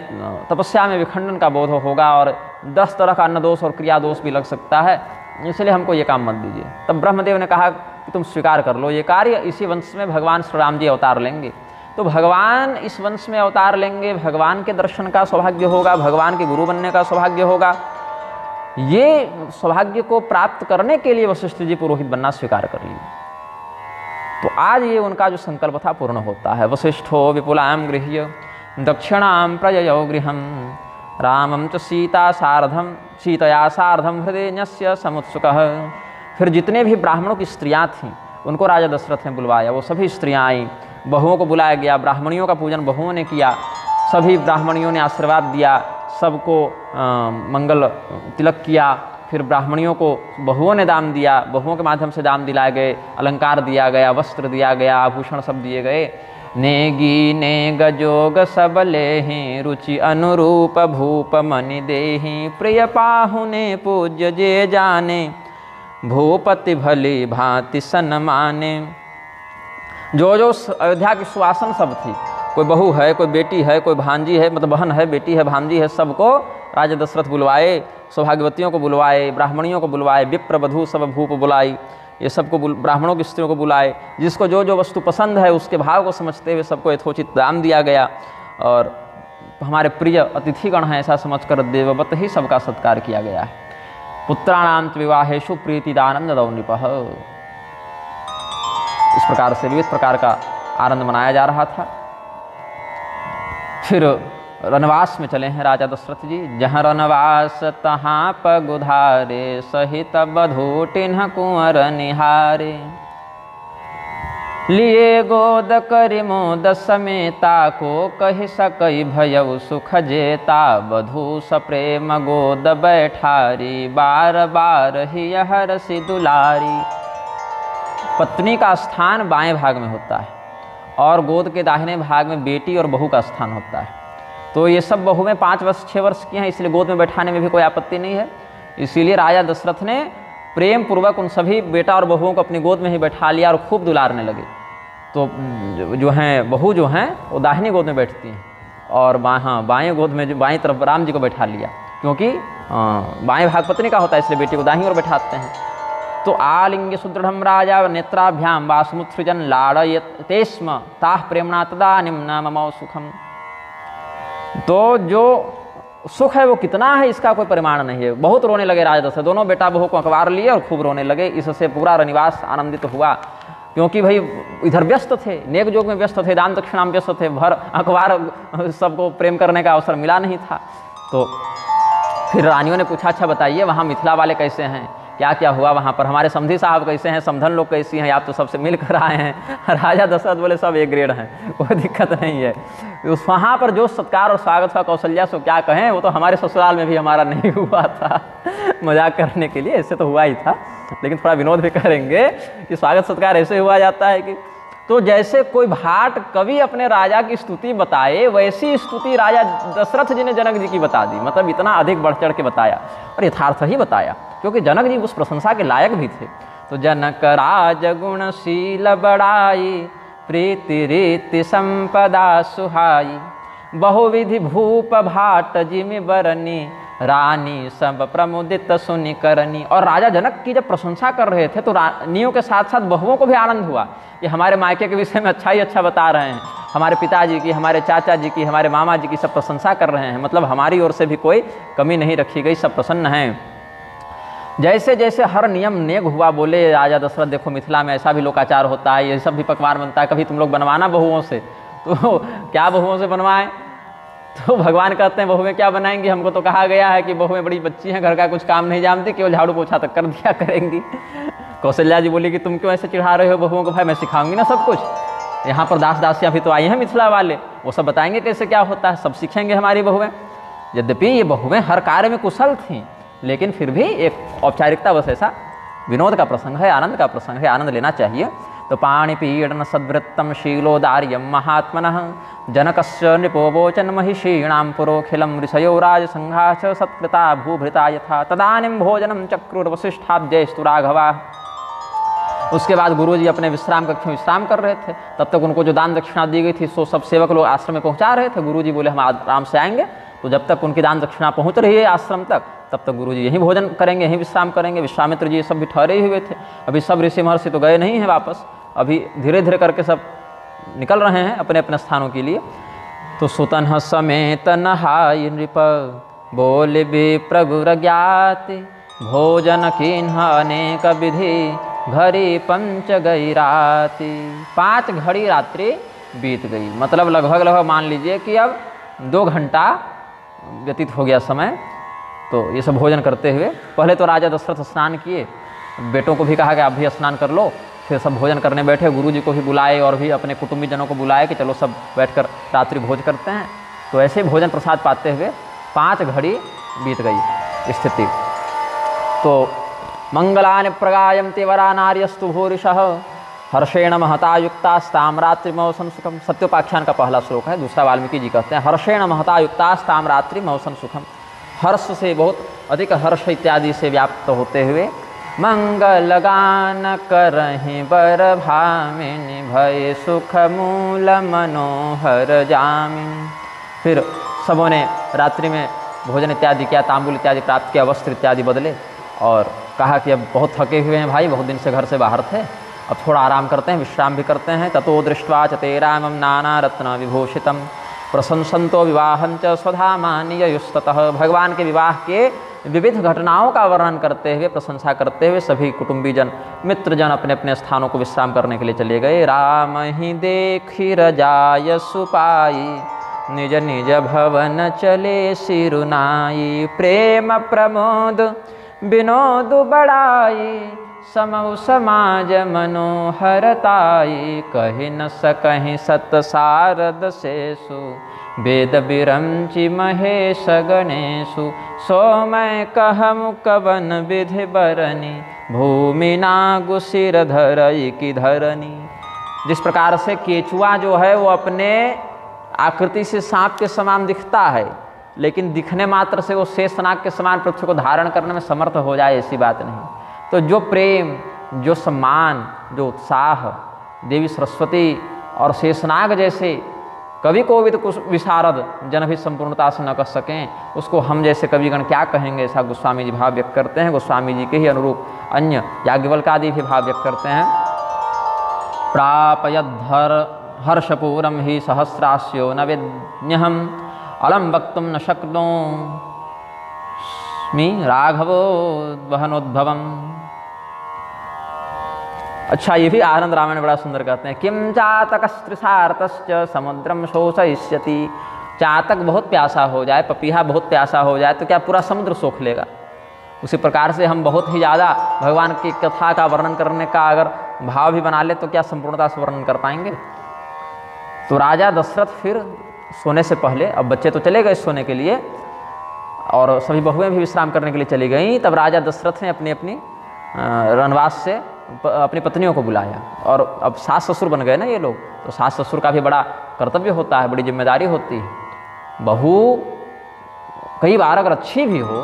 तपस्या में विखंडन का बोध होगा और 10 तरह का अन्न दोष और क्रिया दोष भी लग सकता है, इसलिए हमको ये काम मत दीजिए। तब ब्रह्मदेव ने कहा कि तुम स्वीकार कर लो ये कार्य, इसी वंश में भगवान श्री राम जी अवतार लेंगे। तो भगवान इस वंश में अवतार लेंगे, भगवान के दर्शन का सौभाग्य होगा, भगवान के गुरु बनने का सौभाग्य होगा। ये सौभाग्य को प्राप्त करने के लिए वशिष्ठ जी पुरोहित बनना स्वीकार कर लिए। तो आज ये उनका जो संकल्प था पूर्ण होता है। वशिष्ठो विपुलां गृह्य दक्षिणां प्रययौ गृहं रामं च सीतया सार्धं हृदय न्यस्य समुत्सुकः। फिर जितने भी ब्राह्मणों की स्त्रियां थीं उनको राजा दशरथ ने बुलवाया। वो सभी स्त्रियां आईं, बहुओं को बुलाया गया, ब्राह्मणियों का पूजन बहुओं ने किया। सभी ब्राह्मणियों ने आशीर्वाद दिया, सबको मंगल तिलक किया। फिर ब्राह्मणियों को बहुओं ने दान दिया, बहुओं के माध्यम से दान दिलाए गए, अलंकार दिया गया, वस्त्र दिया गया, आभूषण सब दिए गए। नेगी नेग जोग सब लेहि रुचि अनुरूप भूप मनि देहि प्रिय पाहुने पूज्य जे जाने भूपति भली भांति सन्माने। जो अयोध्या की सुवासन सब थी, कोई बहू है, कोई बेटी है, कोई भांजी है, मतलब बहन है, बेटी है, भांजी है, सबको राजा दशरथ बुलवाए। सौभाग्यवतियों को बुलवाए, ब्राह्मणियों को बुलवाए, विप्र वधू सब भूप बुलाई, ये सबको ब्राह्मणों की स्त्रियों को बुलाए। जिसको जो जो वस्तु पसंद है उसके भाव को समझते हुए सबको यथोचित दान दिया गया। और हमारे प्रिय अतिथिगण हैं ऐसा समझकर देववत ही सबका सत्कार किया गया है। पुत्राणां च विवाहेषु प्रीतिदानं ददौ नृपः। इस प्रकार से विविध प्रकार का आनंद मनाया जा रहा था। फिर रनवास में चले हैं राजा दशरथ जी। जहाँ रनवास तहाँ पगुधारे सहित बधूटिन्ह कुंवर निहारे। लिए गोद करि मोद समेता को कहि सकई भयउ सुख जेता। बधू सप्रेम गोद बैठारी बार बार ही हरसि दुलारी। पत्नी का स्थान बाएं भाग में होता है और गोद के दाहिने भाग में बेटी और बहू का स्थान होता है। तो ये सब बहुएं 5 वर्ष 6 वर्ष की हैं, इसलिए गोद में बैठाने में भी कोई आपत्ति नहीं है। इसीलिए राजा दशरथ ने प्रेम पूर्वक उन सभी बेटा और बहुओं को अपनी गोद में ही बैठा लिया और खूब दुलारने लगे। तो जो हैं बहू जो हैं वो दाहिनी गोद में बैठती हैं और बाएं गोद में जो बाएं तरफ राम जी को बैठा लिया, क्योंकि बाएं भाग पत्नी का होता है, इसलिए बेटी को दाहिनी ओर बैठाते हैं। तो आलिंग्य सुदृढ़ राजा नेत्राभ्याम वासमुत्सृजन लाड़यते स्म ताः प्रेमणा तदानीं न ममौ सुखम। तो जो सुख है वो कितना है इसका कोई परिमाण नहीं है। बहुत रोने लगे राजा दशरथ, दोनों बेटा बहू को अखबार लिए और खूब रोने लगे। इससे पूरा रनिवास आनंदित हुआ, क्योंकि भाई इधर व्यस्त थे, नेक जोग में व्यस्त थे, दान दक्षिणा में व्यस्त थे, भर अखबार सबको प्रेम करने का अवसर मिला नहीं था। तो फिर रानियों ने पूछा, अच्छा बताइए वहाँ मिथिला वाले कैसे हैं, क्या क्या हुआ वहाँ पर, हमारे समधी साहब कैसे हैं, समधन लोग कैसी हैं, आप तो सबसे मिल कर आए हैं। राजा दशरथ बोले सब एक ग्रेड हैं, कोई दिक्कत नहीं है। उस वहाँ पर जो सत्कार और स्वागत हुआ कौशल्या सो क्या कहें, वो तो हमारे ससुराल में भी हमारा नहीं हुआ था। मजाक करने के लिए, ऐसे तो हुआ ही था, लेकिन थोड़ा विनोद भी करेंगे कि स्वागत सत्कार ऐसे हुआ जाता है कि तो जैसे कोई भाट कवि अपने राजा की स्तुति बताए, वैसी स्तुति राजा दशरथ जी ने जनक जी की बता दी। मतलब इतना अधिक बढ़ चढ़ के बताया और यथार्थ ही बताया, क्योंकि जनक जी उस प्रशंसा के लायक भी थे। तो जनक राज गुणशील बड़ाई प्रीति रीति संपदा सुहाई। बहुविधि भूप भाट जिमि बरनी रानी सब प्रमुदित सुनि करनी। और राजा जनक की जब प्रशंसा कर रहे थे तो रानियों के साथ साथ बहुओं को भी आनंद हुआ कि हमारे मायके के विषय में अच्छा ही अच्छा बता रहे हैं, हमारे पिताजी की, हमारे चाचा जी की, हमारे मामा जी की सब प्रशंसा कर रहे हैं, मतलब हमारी ओर से भी कोई कमी नहीं रखी गई, सब प्रसन्न हैं। जैसे जैसे हर नियम नेग हुआ, बोले राजा दशरथ देखो मिथिला में ऐसा भी लोकाचार होता है, ये सब भी पकवान बनता है, कभी तुम लोग बनवाना बहुओं से। तो क्या बहुओं से बनवाएं? तो भगवान कहते हैं बहुएं क्या बनाएंगी, हमको तो कहा गया है कि बहुएं बड़ी बच्ची हैं, घर का कुछ काम नहीं जानती, केवल झाड़ू पोछा तक कर दिया करेंगी। कौशल्या जी बोली कि तुम क्यों ऐसे चिढ़ा रहे हो बहुओं को, भाई मैं सिखाऊंगी ना सब कुछ। यहाँ पर दास दासियाँ भी तो आई हैं मिथिला वाले, वो सब बताएंगे कैसे क्या होता है, सब सीखेंगे हमारी बहुएं। यद्यपि ये बहुएं हर कार्य में कुशल थीं, लेकिन फिर भी एक औपचारिकता बस ऐसा विनोद का प्रसंग है, आनंद का प्रसंग है, आनंद लेना चाहिए। तो पाणिपीडन सद्वृत्तम शीलोदार्यम महात्मनः जनकस्य नृपोवोचन महिषीणां पुरोखिलं ऋषयो राजसंघाश्च सत्कृता भूभृता यथा तदानीं भोजनं चक्रुर्वसिष्ठाब्जैस्तु राघवाः। उसके बाद गुरुजी अपने विश्राम कक्ष में विश्राम कर रहे थे, तब तक उनको जो दान दक्षिणा दी गई थी सो सब सेवक लोग आश्रम में पहुंचा रहे थे। गुरुजी बोले हम आराम से आएंगे, तो जब तक उनकी दान दक्षिणा पहुंच रही है आश्रम तक, तब तक गुरुजी यहीं भोजन करेंगे, यहीं विश्राम करेंगे। विश्वामित्र जी ये सब भी ठहरे ही हुए थे, अभी सब ऋषि महर्षि तो गए नहीं हैं वापस, अभी धीरे धीरे करके सब निकल रहे हैं अपने अपने स्थानों के लिए। तो सुतन समेत नहाय नृप बोल विप्र गुर ज्ञाति भोजन किन्ह अनेक विधि घड़ी पंच गई राति। 5 घड़ी रात्रि बीत गई, मतलब लगभग मान लीजिए कि अब 2 घंटा व्यतीत हो गया समय। तो ये सब भोजन करते हुए पहले तो राजा दशरथ स्नान किए, बेटों को भी कहा कि आप भी स्नान कर लो, फिर सब भोजन करने बैठे। गुरुजी को भी बुलाए और भी अपने कुटुंबी जनों को बुलाए कि चलो सब बैठकर रात्रि भोज करते हैं। तो ऐसे भोजन प्रसाद पाते हुए 5 घड़ी बीत गई स्थिति। तो मंगलानि प्रगायन्ते वरा नार्यस्तु भूरिशः हर्षेण महता युक्तास्ताम रात्रिमौसम सुखम। सत्योपाख्यान का पहला श्लोक है, दूसरा वाल्मीकि जी कहते हैं हर्षेण महता युक्तास्ताम रात्रिमौसम सुखम। हर्ष से बहुत अधिक हर्ष इत्यादि से व्याप्त होते हुए मंगल गान करहि बर भामिनी भय सुख मूल मनोहर जामिनी। फिर सबों ने रात्रि में भोजन इत्यादि किया, तांबूल इत्यादि प्राप्त किया, वस्त्र इत्यादि बदले और कहा कि अब बहुत थके हुए हैं भाई, बहुत दिन से घर से बाहर थे, अब थोड़ा आराम करते हैं, विश्राम भी करते हैं। ततो दृष्ट्वा च ते रामं नाना रत्न विभूषितं प्रशंसन्तो विवाहं च स्वधामानि ययुस्ततः। भगवान के विवाह के विविध घटनाओं का वर्णन करते हुए, प्रशंसा करते हुए सभी कुटुंबी जन, मित्र जन अपने अपने स्थानों को विश्राम करने के लिए चले गए। राम ही देखि रजाय सुपाई निज निज भवन चले सिरुनाई। प्रेम प्रमोद विनोद बड़ाई समौ समाज मनोहरताई। कहि न सकहि सत सारद शेषु वेद विरंचि महेश गणेशु। सो मैं कहम कवन विधि बरनी भूमि नागु सिर धरई की धरनी। जिस प्रकार से केचुआ जो है वो अपने आकृति से सांप के समान दिखता है, लेकिन दिखने मात्र से वो शेषनाग के समान पृथ्वी को धारण करने में समर्थ हो जाए, ऐसी बात नहीं। तो जो प्रेम, जो सम्मान, जो उत्साह देवी सरस्वती और शेषनाग जैसे कवि कोविद कुछ विशारद जन भी संपूर्णता से न कर सकें, उसको हम जैसे कविगण क्या कहेंगे, ऐसा गोस्वामी जी भाव व्यक्त करते हैं। गोस्वामी जी के ही अनुरूप अन्य याज्ञवल्क्यादि भी भाव व्यक्त करते हैं। प्रापयद्धर हर्षपूरम ही सहस्रास्यो न विज्ञहम् अलम वक्तुम न शक्नोमि राघवो वहनोद्भवम्। अच्छा, ये भी आनंद रामायण बड़ा सुंदर कहते हैं। किम चातकस्त्रिसार्तश्च समुद्रम शोषयिष्यति। चातक बहुत प्यासा हो जाए, पपीहा बहुत प्यासा हो जाए तो क्या पूरा समुद्र सोख लेगा। उसी प्रकार से हम बहुत ही ज़्यादा भगवान की कथा का वर्णन करने का अगर भाव भी बना ले तो क्या संपूर्णता से वर्णन कर पाएंगे। तो राजा दशरथ फिर सोने से पहले, अब बच्चे तो चले गए सोने के लिए और सभी बहुएं भी विश्राम करने के लिए चली गईं, तब राजा दशरथ ने अपनी अपनी रनवास से अपनी पत्नियों को बुलाया। और अब सास ससुर बन गए ना ये लोग, तो सास ससुर का भी बड़ा कर्तव्य होता है, बड़ी जिम्मेदारी होती है। बहू कई बार अगर अच्छी भी हो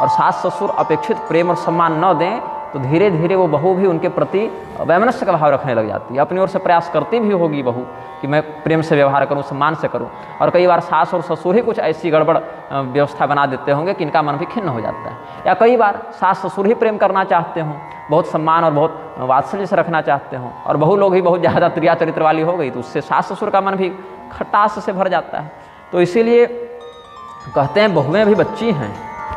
और सास ससुर अपेक्षित प्रेम और सम्मान न दें तो धीरे धीरे वो बहू भी उनके प्रति वैमनस्य का भाव रखने लग जाती है। अपनी ओर से प्रयास करती भी होगी बहू कि मैं प्रेम से व्यवहार करूं, सम्मान से करूं। और कई बार सास और ससुर ही कुछ ऐसी गड़बड़ व्यवस्था बना देते होंगे कि इनका मन भी खिन्न हो जाता है। या कई बार सास ससुर ही प्रेम करना चाहते हों, बहुत सम्मान और बहुत वात्सल्य से रखना चाहते हों, और बहू लोग ही बहुत ज़्यादा त्रिया चरित्र वाली हो गई, तो उससे सास ससुर का मन भी खटास से भर जाता है। तो इसीलिए कहते हैं बहुएं भी बच्ची हैं,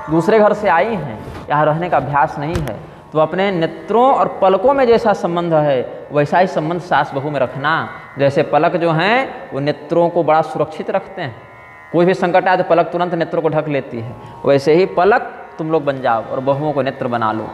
दूसरे घर से आई हैं, यहाँ रहने का अभ्यास नहीं है, तो अपने नेत्रों और पलकों में जैसा संबंध है वैसा ही संबंध सास बहू में रखना। जैसे पलक जो हैं वो नेत्रों को बड़ा सुरक्षित रखते हैं, कोई भी संकट आए तो पलक तुरंत नेत्रों को ढक लेती है, वैसे ही पलक तुम लोग बन जाओ और बहुओं को नेत्र बना लो।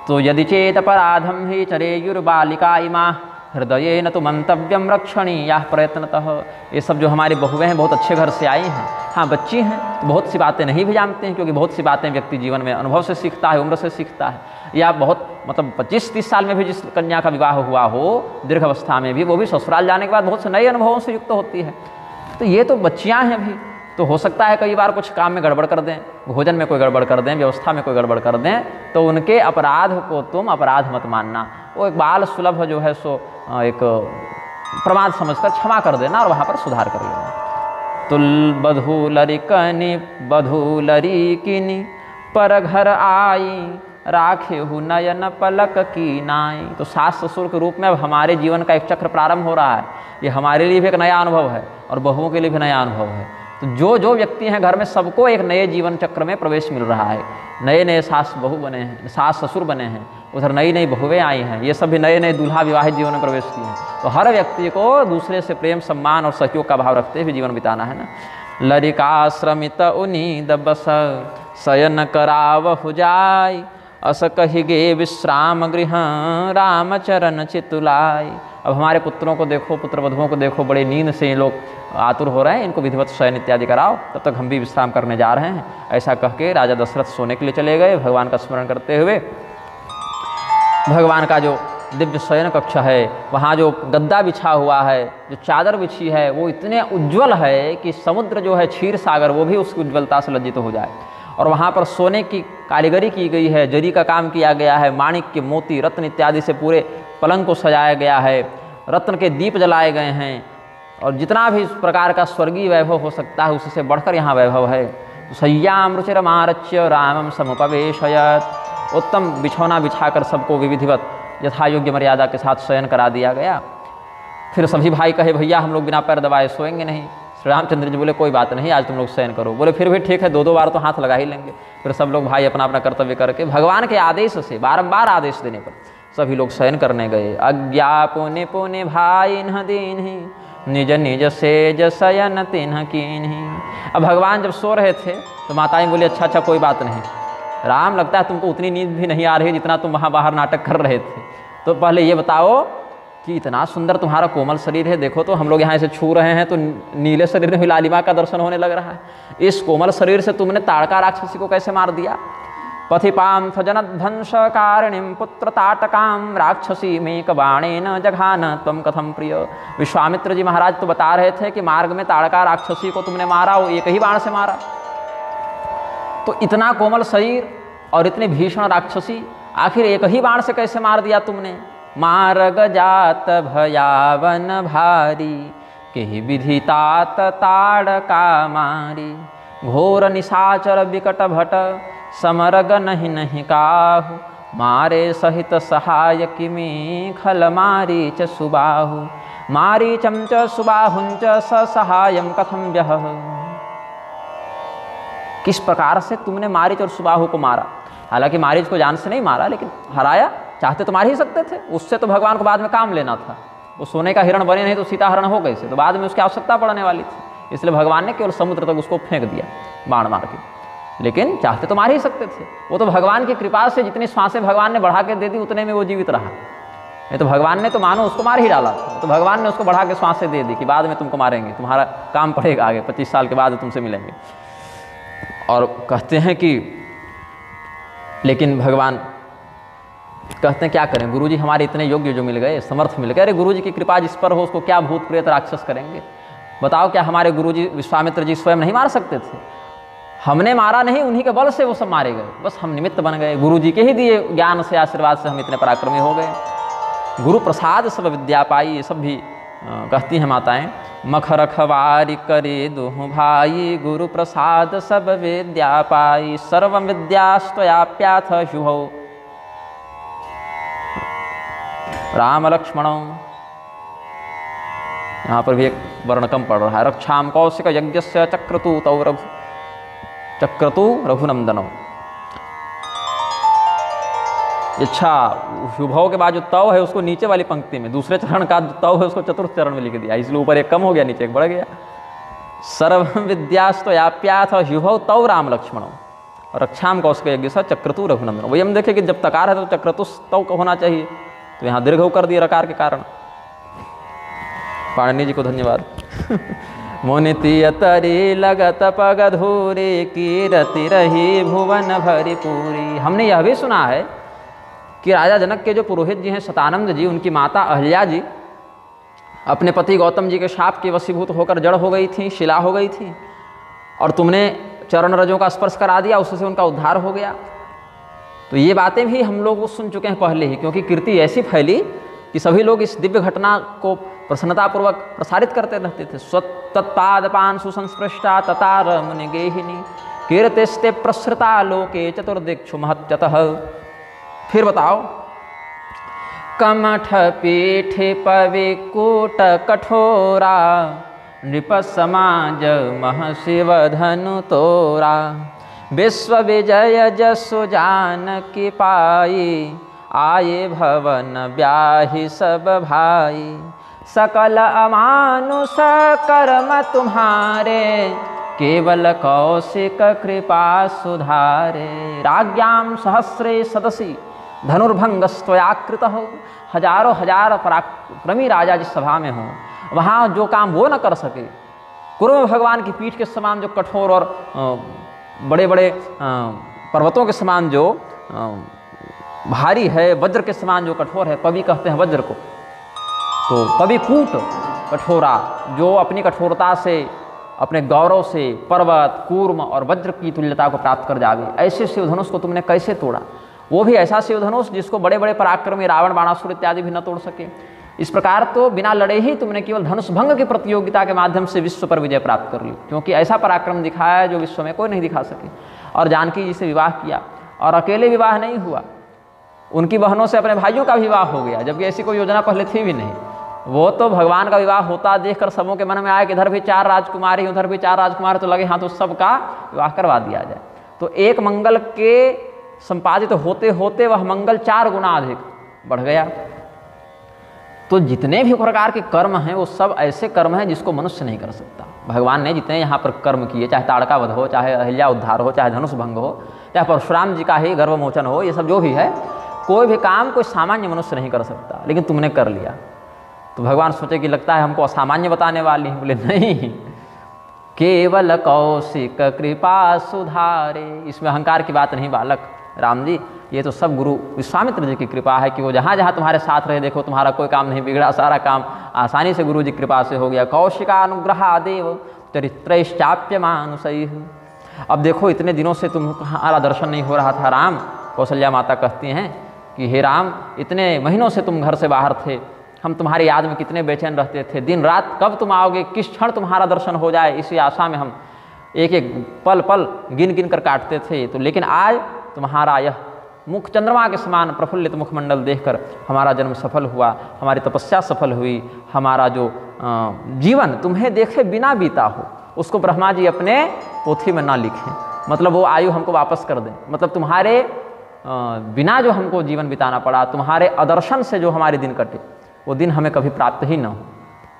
तो यदि चेत अपराधम ही चरेयुर्बालिका इमा हृदय न तो मंतव्यम रक्षणी या प्रयत्नतः। ये सब जो हमारी बहुएं हैं बहुत अच्छे घर से आई हैं, हाँ बच्ची हैं तो बहुत सी बातें नहीं भी जानते हैं, क्योंकि बहुत सी बातें व्यक्ति जीवन में अनुभव से सीखता है, उम्र से सीखता है। या बहुत मतलब 25-30 साल में भी जिस कन्या का विवाह हुआ हो दीर्घ अवस्था में भी, वो भी ससुराल जाने के बाद बहुत से नए अनुभवों से युक्त होती है। तो ये तो बच्चियाँ हैं भी, तो हो सकता है कई बार कुछ काम में गड़बड़ कर दें, भोजन में कोई गड़बड़ कर दें, व्यवस्था में कोई गड़बड़ कर दें, तो उनके अपराध को तुम अपराध मत मानना। वो एक बाल सुलभ जो है सो एक प्रमाद समझकर क्षमा कर देना और वहाँ पर सुधार कर लेना। तुल बधूलरिकनि बधूलरिकिनी पर घर आई राखे हु नयन पलक की नाई। तो सास ससुर के रूप में अब हमारे जीवन का एक चक्र प्रारंभ हो रहा है। ये हमारे लिए भी एक नया अनुभव है और बहुओं के लिए भी नया अनुभव है। तो जो जो व्यक्ति हैं घर में सबको एक नए जीवन चक्र में प्रवेश मिल रहा है। नए नए सास बहू बने हैं, सास ससुर बने हैं, उधर नई नई बहुएं आई हैं, ये सब भी नए नए दूल्हा विवाहित जीवन में प्रवेश किए हैं। तो हर व्यक्ति को दूसरे से प्रेम सम्मान और सहयोग का भाव रखते हुए जीवन बिताना है ना। लरिकाश्रमित उनीद बस शयन करावहु जाय अस कहिगे विश्राम गृह रामचरण चितुलाई। अब हमारे पुत्रों को देखो, पुत्र वधुओं को देखो, बड़े नींद से ये लोग आतुर हो रहे हैं, इनको विधिवत शयन इत्यादि कराओ, तब तक हम भी विश्राम करने जा रहे हैं। ऐसा कह के राजा दशरथ सोने के लिए चले गए, भगवान का स्मरण करते हुए। भगवान का जो दिव्य शयन कक्ष है, वहाँ जो गद्दा बिछा हुआ है, जो चादर बिछी है, वो इतने उज्ज्वल है कि समुद्र जो है क्षीर सागर वो भी उसकी उज्ज्वलता से लज्जित हो जाए। और वहाँ पर सोने की कारीगरी की गई है, जरी का काम किया गया है, माणिक्य मोती रत्न इत्यादि से पूरे पलंग को सजाया गया है, रत्न के दीप जलाए गए हैं, और जितना भी इस प्रकार का स्वर्गीय वैभव हो सकता है उससे बढ़कर यहाँ वैभव है। तो सय्याम रुचिरमारच्य रामम समुपवेशयत्। उत्तम बिछौना बिछाकर सबको विधिवत यथा योग्य मर्यादा के साथ शयन करा दिया गया। फिर सभी भाई कहे भैया हम लोग बिना पैर दबाए सोएंगे नहीं। श्री रामचंद्र जी बोले कोई बात नहीं, आज तुम लोग शयन करो। बोले फिर भी ठीक है, 2-2 बार तो हाथ लगा ही लेंगे। फिर सब लोग भाई अपना अपना कर्तव्य करके भगवान के आदेश से बारंबार आदेश देने पर सभी लोग शयन करने गए। अज्ञा पुने पुने भाई न दीन्हि निज निज सेज शयन तिन्ह कीन्हि। अब भगवान जब सो रहे थे तो माताएं बोली अच्छा कोई बात नहीं राम, लगता है तुमको उतनी नींद भी नहीं आ रही जितना तुम वहाँ बाहर नाटक कर रहे थे। तो पहले ये बताओ कि इतना सुंदर तुम्हारा कोमल शरीर है, देखो तो हम लोग यहाँ से छू रहे हैं तो नीले शरीर में भी लालिमा का दर्शन होने लग रहा है। इस कोमल शरीर से तुमने ताड़का राक्षसी को कैसे मार दिया? पथिपाम जनध्वंस कारिणीम पुत्र ताटकाम राक्षसी मेक बाणेन जघान त्वं कथम प्रिय। विश्वामित्र जी महाराज तो बता रहे थे कि मार्ग में ताड़का राक्षसी को तुमने मारा, वो एक ही बाण से मारा। तो इतना कोमल शरीर और इतनी भीषण राक्षसी आखिर एक ही बाण से कैसे मार दिया तुमने? मार्ग जात भयावन भारी केहि विधि तात ताड़का मारी। घोर निशाचर विकट भट समरग नहीं नहीं काहू मारे सहित सहाय किमी खल मारी च सुबाहु। मारी चमच सुबाहुंच स सहायम कथम व्यह। किस प्रकार से तुमने मारीच और सुबाहु को मारा? हालांकि मारीच को जान से नहीं मारा, लेकिन हराया चाहते तो मार ही सकते थे। उससे तो भगवान को बाद में काम लेना था। वो सोने का हिरण बने नहीं तो सीता हरण हो गए से, तो बाद में उसकी आवश्यकता पड़ने वाली थी। इसलिए भगवान ने केवल समुद्र तक उसको फेंक दिया बाण मार के, लेकिन चाहते तो मार ही सकते थे। वो तो भगवान की कृपा से जितनी श्वासें भगवान ने बढ़ा के दे दी उतने में वो जीवित रहा। नहीं तो भगवान ने तो मानो उसको मार ही डाला था। तो भगवान ने उसको बढ़ा के श्वासें दे दी कि बाद में तुमको मारेंगे, तुम्हारा काम पड़ेगा आगे, 25 साल के बाद तुमसे मिलेंगे। और कहते हैं कि लेकिन भगवान कहते हैं क्या करें, गुरुजी हमारे इतने योग्य जो मिल गए, समर्थ मिल गए। अरे गुरुजी की कृपा जिस पर हो उसको क्या भूत प्रेत राक्षस करेंगे? बताओ क्या हमारे गुरुजी विश्वामित्र जी स्वयं नहीं मार सकते थे? हमने मारा नहीं, उन्हीं के बल से वो सब मारे गए, बस हम निमित्त बन गए। गुरु जी के ही दिए ज्ञान से, आशीर्वाद से हम इतने पराक्रमी हो गए। गुरु प्रसाद सब विद्या पाई, ये सब भी कहती हैं माताएं। मख रखवारी करे दुह भाई, गुरु प्रसाद सब विद्या पाई। सर्व विद्यास्त्वयाप्याथ शुभौ राम लक्ष्मणों। यहाँ पर भी एक वर्ण कम पड़ रहा है। रक्षाम कौशिक यज्ञस्य चक्रतु रघुनंदनौ। इच्छा शुभौ के बाद जो तव है उसको नीचे वाली पंक्ति में, दूसरे चरण का तव है उसको चतुर्थ चरण में लिख दिया, इसलिए ऊपर एक कम हो गया, नीचे एक बढ़ गया। सर्व विद्यास्त्वयाप्याथ शुभौ तव राम लक्ष्मणौ रक्षाम कौशिक यज्ञ से चक्रतु रघुनंदनौ। वही हम देखें कि जब तकार है तो चक्रतु तव होना चाहिए, तो यहाँ दीर्घ कर दिया रकार के कारण। पाणिनि जी को धन्यवाद। मुनितियतरी लगत पगधूरी, कीरति रही भुवन भरी पूरी। हमने यह भी सुना है कि राजा जनक के जो पुरोहित जी हैं शतानंद जी, उनकी माता अहल्या जी अपने पति गौतम जी के शाप के वशीभूत होकर जड़ हो गई थी, शिला हो गई थी, और तुमने चरण रजों का स्पर्श करा दिया, उससे उनका उद्धार हो गया। तो ये बातें भी हम लोग सुन चुके हैं पहले ही, क्योंकि कीर्ति ऐसी फैली कि सभी लोग इस दिव्य घटना को प्रसन्नतापूर्वक प्रसारित करते रहते थे। तत्पादपान सुसंस्पृष्टा ततार मुनिगेहिनी, कीर्तिस्ते प्रसृता लोके चतुर्दिक्षु महत्यतः। फिर बताओ। कमठ पीठ पविकूट कठोरा, नृप समाज महशिव धनु तोरा। विश्व विजय जसु जानकी पाई, आये भवन ब्याहि सब भाई। सकल अमानुष कर्म तुम्हारे, केवल कौशिक कृपा सुधारे। राज्ञाम सहस्रे सदसी धनुर्भंगस्त्वयाकृत हो। हजारों हजार पराक्रमी राजा जिस सभा में हों, वहाँ जो काम वो न कर सके, कुर्म भगवान की पीठ के समान जो कठोर और बड़े बड़े पर्वतों के समान जो भारी है, वज्र के समान जो कठोर है, पवि कहते हैं वज्र को, तो पविकूट कठोरा, जो अपनी कठोरता से, अपने गौरव से पर्वत, कूर्म और वज्र की तुल्यता को प्राप्त कर जावे, ऐसे शिवधनुष को तुमने कैसे तोड़ा? वो भी ऐसा शिवधनुष जिसको बड़े बड़े पराक्रमी रावण, बाणासुर इत्यादि भी न तोड़ सके। इस प्रकार तो बिना लड़े ही तुमने केवल धनुष भंग की प्रतियोगिता के माध्यम से विश्व पर विजय प्राप्त कर ली, क्योंकि ऐसा पराक्रम दिखाया है जो विश्व में कोई नहीं दिखा सके। और जानकी जी से विवाह किया, और अकेले विवाह नहीं हुआ, उनकी बहनों से अपने भाइयों का विवाह हो गया, जबकि ऐसी कोई योजना पहले थी भी नहीं। वो तो भगवान का विवाह होता देखकर सबों के मन में आया कि इधर भी 4 राजकुमारी, उधर भी 4 राजकुमार, तो लगे हाँ तो सबका विवाह करवा दिया जाए। तो एक मंगल के संपादित होते होते वह मंगल 4 गुना अधिक बढ़ गया। तो जितने भी प्रकार के कर्म हैं वो सब ऐसे कर्म हैं जिसको मनुष्य नहीं कर सकता। भगवान ने जितने यहाँ पर कर्म किए, चाहे ताड़का वध हो, चाहे अहिल्या उद्धार हो, चाहे धनुष भंग हो, चाहे परशुराम जी का ही गर्भमोचन हो, ये सब जो भी है, कोई भी काम कोई सामान्य मनुष्य नहीं कर सकता, लेकिन तुमने कर लिया। तो भगवान सोचे कि लगता है हमको असामान्य बताने वाली है। बोले नहीं, केवल कौशिक कृपा सुधारे। इसमें अहंकार की बात नहीं बालक राम जी, ये तो सब गुरु विश्वामित्र जी की कृपा है कि वो जहाँ जहाँ तुम्हारे साथ रहे, देखो तुम्हारा कोई काम नहीं बिगड़ा, सारा काम आसानी से गुरु जी की कृपा से हो गया। कौशिकानुग्रहादेव चरित्रैश्चाप्य मानुषैः। अब देखो इतने दिनों से तुम्हारा दर्शन नहीं हो रहा था राम। कौशल्या माता कहती हैं कि हे राम, इतने महीनों से तुम घर से बाहर थे, हम तुम्हारी याद में कितने बेचैन रहते थे, दिन रात कब तुम आओगे, किस क्षण तुम्हारा दर्शन हो जाए, इसी आशा में हम एक एक पल पल गिन गिन कर काटते थे। तो लेकिन आज तुम्हारा यह मुख चंद्रमा के समान प्रफुल्लित मुखमंडल देखकर हमारा जन्म सफल हुआ, हमारी तपस्या सफल हुई, हमारा जो जीवन तुम्हें देखे बिना बीता हो उसको ब्रह्मा जी अपने पोथी में ना लिखें, मतलब वो आयु हमको वापस कर दें। मतलब तुम्हारे बिना जो हमको जीवन बिताना पड़ा, तुम्हारे अदर्शन से जो हमारे दिन कटे, वो दिन हमें कभी प्राप्त ही न हो।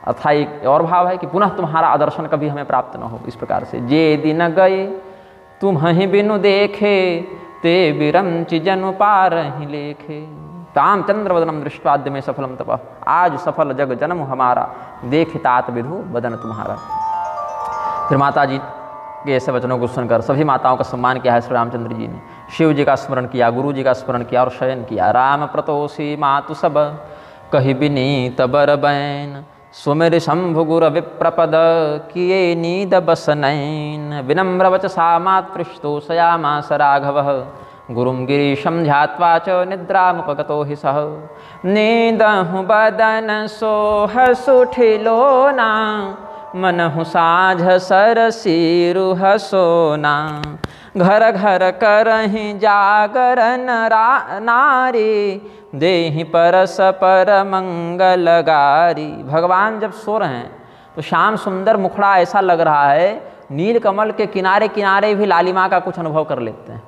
अर्थात एक और भाव है कि पुनः तुम्हारा आदर्शन कभी हमें प्राप्त न हो। इस प्रकार से जे दिन गए तुम ही बिनु देखे, ते विरंचि जनु पारहि लेखे। ताम चंद्र वदनम दृष्टवाद्य में सफलम तपः, आज सफल जग जन्म हमारा, देख तात विधु बदन तुम्हारा। फिर माता जी के ऐसे वचनों को सुनकर सभी माताओं का सम्मान किया है श्री रामचंद्र जी ने। शिव जी का स्मरण किया, गुरु जी का स्मरण किया और शयन किया। राम प्रतोषी मातु सब, कही बिनीत बर बैन, सुमिर शंभु गुर विप्रपद किए नीद बस नैन विनम्र वचसा मातृष्टोषयामास राघवः गुरुं गिरीशं ध्यात्वा च निद्रामुपगतो हि सः नीदहु बदन सोह सुठिलोना मनहु साझ सरसीरुह सोना घर घर करहि जागरण नारी देहि परस पर मंगलगारी। भगवान जब सो रहे हैं तो श्याम सुंदर मुखड़ा ऐसा लग रहा है, नील कमल के किनारे किनारे भी लालिमा का कुछ अनुभव कर लेते हैं।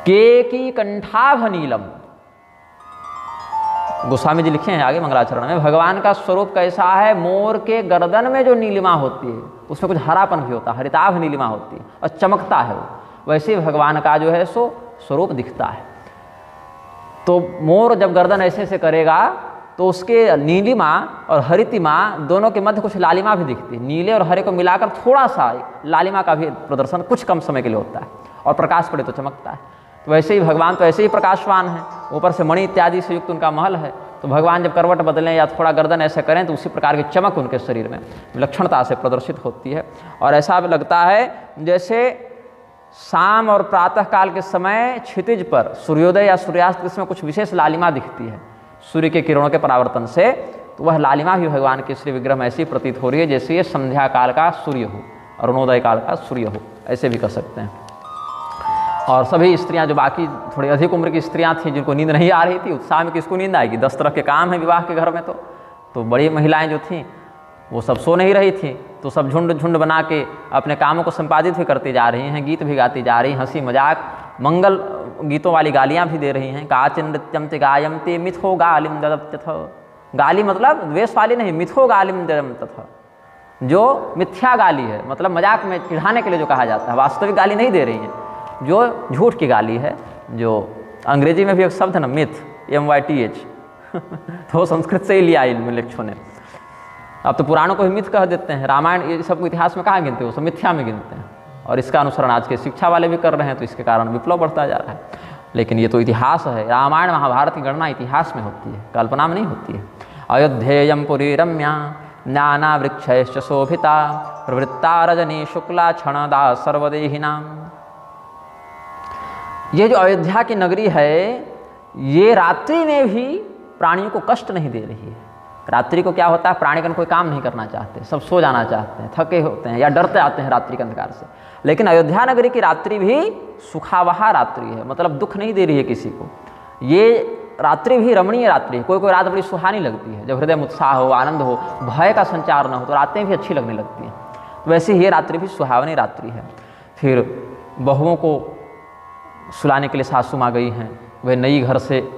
केकी कंठाभ नीलम, गोस्वामी जी लिखे हैं आगे मंगलाचरण में, भगवान का स्वरूप कैसा है, मोर के गर्दन में जो नीलिमा होती है उसमें कुछ हरापन भी होता है, हरिताभ नीलिमा होती है और चमकता है वो, वैसे भगवान का जो है सो स्वरूप दिखता है। तो मोर जब गर्दन ऐसे से करेगा तो उसके नीलिमा और हरितिमा दोनों के मध्य कुछ लालिमा भी दिखती है। नीले और हरे को मिलाकर थोड़ा सा लालिमा का भी प्रदर्शन कुछ कम समय के लिए होता है और प्रकाश पड़े तो चमकता है। तो वैसे ही भगवान तो ऐसे ही प्रकाशवान है, ऊपर से मणि इत्यादि से युक्त उनका महल है। तो भगवान जब करवट बदलें या थोड़ा गर्दन ऐसे करें तो उसी प्रकार की चमक उनके शरीर में विलक्षणता से प्रदर्शित होती है। और ऐसा भी लगता है जैसे शाम और प्रातः काल के समय क्षितिज पर सूर्योदय या सूर्यास्त के समय कुछ विशेष लालिमा दिखती है सूर्य के किरणों के परावर्तन से, तो वह लालिमा भी भगवान के श्री विग्रह में ऐसी प्रतीत हो रही है जैसे ये संध्या काल का सूर्य हो, अरुणोदय काल का सूर्य हो, ऐसे भी कह सकते हैं। और सभी स्त्रियां जो बाकी थोड़ी अधिक उम्र की स्त्रियां थीं जिनको नींद नहीं आ रही थी, उत्साह में किसको नींद आएगी, 10 तरह के काम हैं विवाह के घर में, तो बड़ी महिलाएं जो थीं वो सब सो नहीं रही थी, तो सब झुंड झुंड बना के अपने कामों को संपादित भी करती जा रही हैं, गीत भी गाती जा रही हैं, हंसी मजाक मंगल गीतों वाली गालियाँ भी दे रही हैं। काचिन नृत्यम ते गायमते मिथो गालिम ददत्यथ, गाली मतलब द्वेष वाली नहीं, मिथो गालिम ददत्यथ, जो मिथ्या गाली है, मतलब मजाक में चिढ़ाने के लिए जो कहा जाता है, वास्तविक गाली नहीं दे रही हैं, जो झूठ की गाली है। जो अंग्रेजी में भी एक शब्द है ना मिथ, MYTH तो संस्कृत से ही लिया इन लेखकों ने। अब तो पुराणों को भी मिथ कह देते हैं, रामायण ये सब इतिहास में कहाँ गिनते हैं, वो सब मिथ्या में गिनते हैं। और इसका अनुसरण आज के शिक्षा वाले भी कर रहे हैं, तो इसके कारण विप्लव बढ़ता जा रहा है। लेकिन ये तो इतिहास है, रामायण महाभारत की गणना इतिहास में होती है, कल्पना में नहीं होती है। अयोध्येयम पुरी रम्या नाना वृक्षैश्च शोभिता प्रवृत्ता रजनी शुक्ला क्षणदा सर्वदेहिनाम। ये जो अयोध्या की नगरी है, ये रात्रि में भी प्राणियों को कष्ट नहीं दे रही है। रात्रि को क्या होता है, प्राणीगण कोई काम नहीं करना चाहते, सब सो जाना चाहते हैं, थके होते हैं या डरते आते हैं रात्रि के अंधकार से। लेकिन अयोध्या नगरी की रात्रि भी सुखावहा रात्रि है, मतलब दुख नहीं दे रही है किसी को। ये रात्रि भी रमणीय रात्रि है। कोई कोई रात बड़ी सुहानी लगती है, जब हृदय में उत्साह हो, आनंद हो, भय का संचार न हो, तो रातें भी अच्छी लगने लगती हैं। तो वैसे ही ये रात्रि भी सुहावनी रात्रि है। फिर बहुओं को सुलाने के लिए सासू माँ गई हैं, वह नई घर से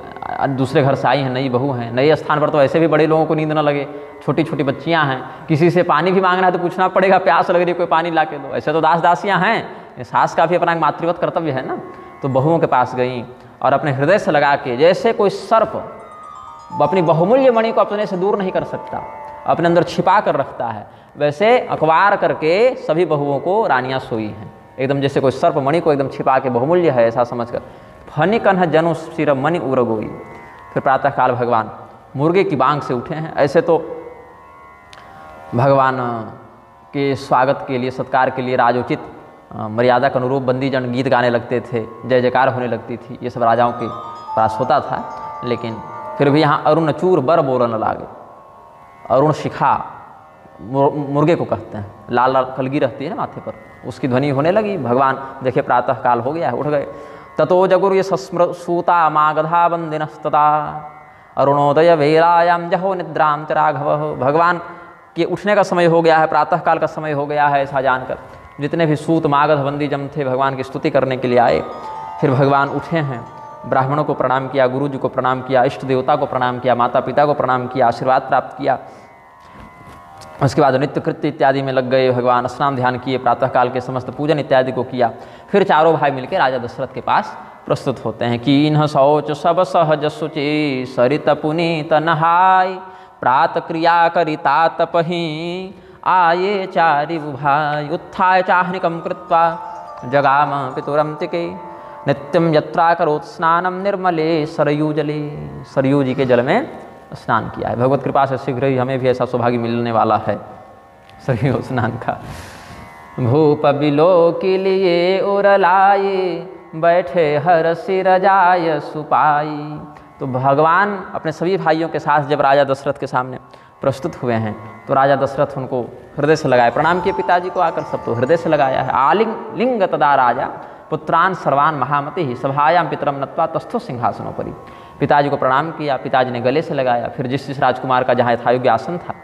दूसरे घर से आई हैं, नई बहू हैं। नए स्थान पर तो ऐसे भी बड़े लोगों को नींद न लगे, छोटी छोटी बच्चियां हैं, किसी से पानी भी मांगना है तो पूछना पड़ेगा, प्यास लग रही है कोई पानी ला के दो। ऐसे तो दास दासियां हैं, सास का भी अपना मातृवत कर्तव्य है ना। तो बहुओं के पास गई और अपने हृदय से लगा के, जैसे कोई सर्प अपनी बहुमूल्य मणि को अपने से दूर नहीं कर सकता, अपने अंदर छिपा कर रखता है, वैसे अखबार करके सभी बहुओं को रानियाँ सोई हैं, एकदम जैसे कोई सर्प मणि को एकदम छिपा के बहुमूल्य है ऐसा समझकर। फनी कन्ह जनु सिर मणि उरगोई। फिर प्रातःकाल भगवान मुर्गे की बांग से उठे हैं। ऐसे तो भगवान के स्वागत के लिए, सत्कार के लिए राजोचित मर्यादा के अनुरूप बंदीजन गीत गाने लगते थे, जय जयकार होने लगती थी, ये सब राजाओं के पास होता था। लेकिन फिर भी यहाँ अरुण चूर बर बोलन लागे। अरुण शिखा मुर्गे को कहते हैं, लाल लाल कलगी रहती है ना माथे पर, उसकी ध्वनि होने लगी। भगवान देखे प्रातः काल हो गया है, उठ गए। ततो जगुर्य सस्मृ सूता मागधा बंदिनस्तता अरुणोदय वेलायाम जहो निद्राम च राघव। भगवान के उठने का समय हो गया है, प्रातः काल का समय हो गया है, ऐसा जानकर जितने भी सूत मागध बंदी जम थे भगवान की स्तुति करने के लिए आए। फिर भगवान उठे हैं, ब्राह्मणों को प्रणाम किया, गुरु जी को प्रणाम किया, इष्ट देवता को प्रणाम किया, माता पिता को प्रणाम किया, आशीर्वाद प्राप्त किया। उसके बाद नित्य कृत्य इत्यादि में लग गए भगवान, स्नान ध्यान किए, प्रातःकाल के समस्त पूजन इत्यादि को किया। फिर चारों भाई मिलकर राजा दशरथ के पास प्रस्तुत होते हैं कि इन्ह शौच सब सहज सुचि सरित पुनीत नहाय प्रात क्रिया करिता तपहि आये चारि भाई उत्थाय चाहनिकम कृत्वा जगाम पितुरम तिके नित्यम यत्रा करोत् स्नानम निर्मले सरयू जले। सरयू जी के जल में स्नान किया है। भगवत कृपा से शीघ्र ही हमें भी ऐसा सौभाग्य मिलने वाला है सही स्नान का। भूप बिलो के लिए उरलाए, बैठे हर सिर जाय सुपाई। तो भगवान अपने सभी भाइयों के साथ जब राजा दशरथ के सामने प्रस्तुत हुए हैं तो राजा दशरथ उनको हृदय से लगाए, प्रणाम किए पिताजी को आकर, सब तो हृदय से लगाया है। आलिंग लिंग तदा राजा पुत्रान सर्वान महामति ही सभायाम पितरम नत्वा तस्थो सिंहासनोपरि। पिताजी को प्रणाम किया, पिताजी ने गले से लगाया, फिर जिस राजकुमार का जहाँ यथायोग्य आसन था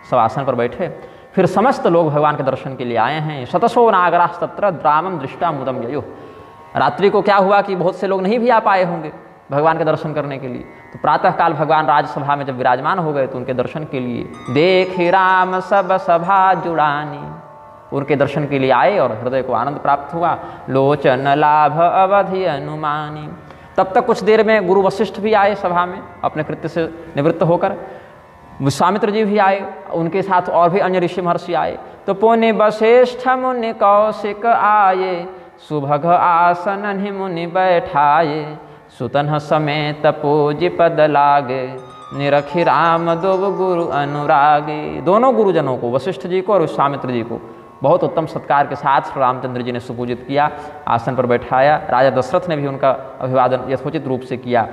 सब आसन पर बैठे। फिर समस्त लोग भगवान के दर्शन के लिए आए हैं। शतसो नागरास तत्र द्रामम दृष्टा मुदम ययो। रात्रि को क्या हुआ कि बहुत से लोग नहीं भी आ पाए होंगे भगवान के दर्शन करने के लिए, तो प्रातःकाल भगवान राजसभा में जब विराजमान हो गए तो उनके दर्शन के लिए देख राम सब सभा जुड़ानी, उनके दर्शन के लिए आए और हृदय को आनंद प्राप्त हुआ। लोचन लाभ अवधि अनुमानी। तब तक कुछ देर में गुरु वशिष्ठ भी आए सभा में अपने कृत्य से निवृत्त होकर, विश्वामित्र जी भी आए, उनके साथ और भी अन्य ऋषि महर्षि आए। तो पुण्य वशिष्ठ मुनि कौशिक आए, सुभग आसन मुनि बैठाए, सुतन समेत पूज्य पद लागे, निरखि राम दुब गुरु अनुरागे। दोनों गुरुजनों को, वशिष्ठ जी को और विश्वामित्र जी को, बहुत उत्तम सत्कार के साथ रामचंद्र जी ने सुपूजित किया, आसन पर बैठाया। राजा दशरथ ने भी उनका अभिवादन यथोचित रूप से किया।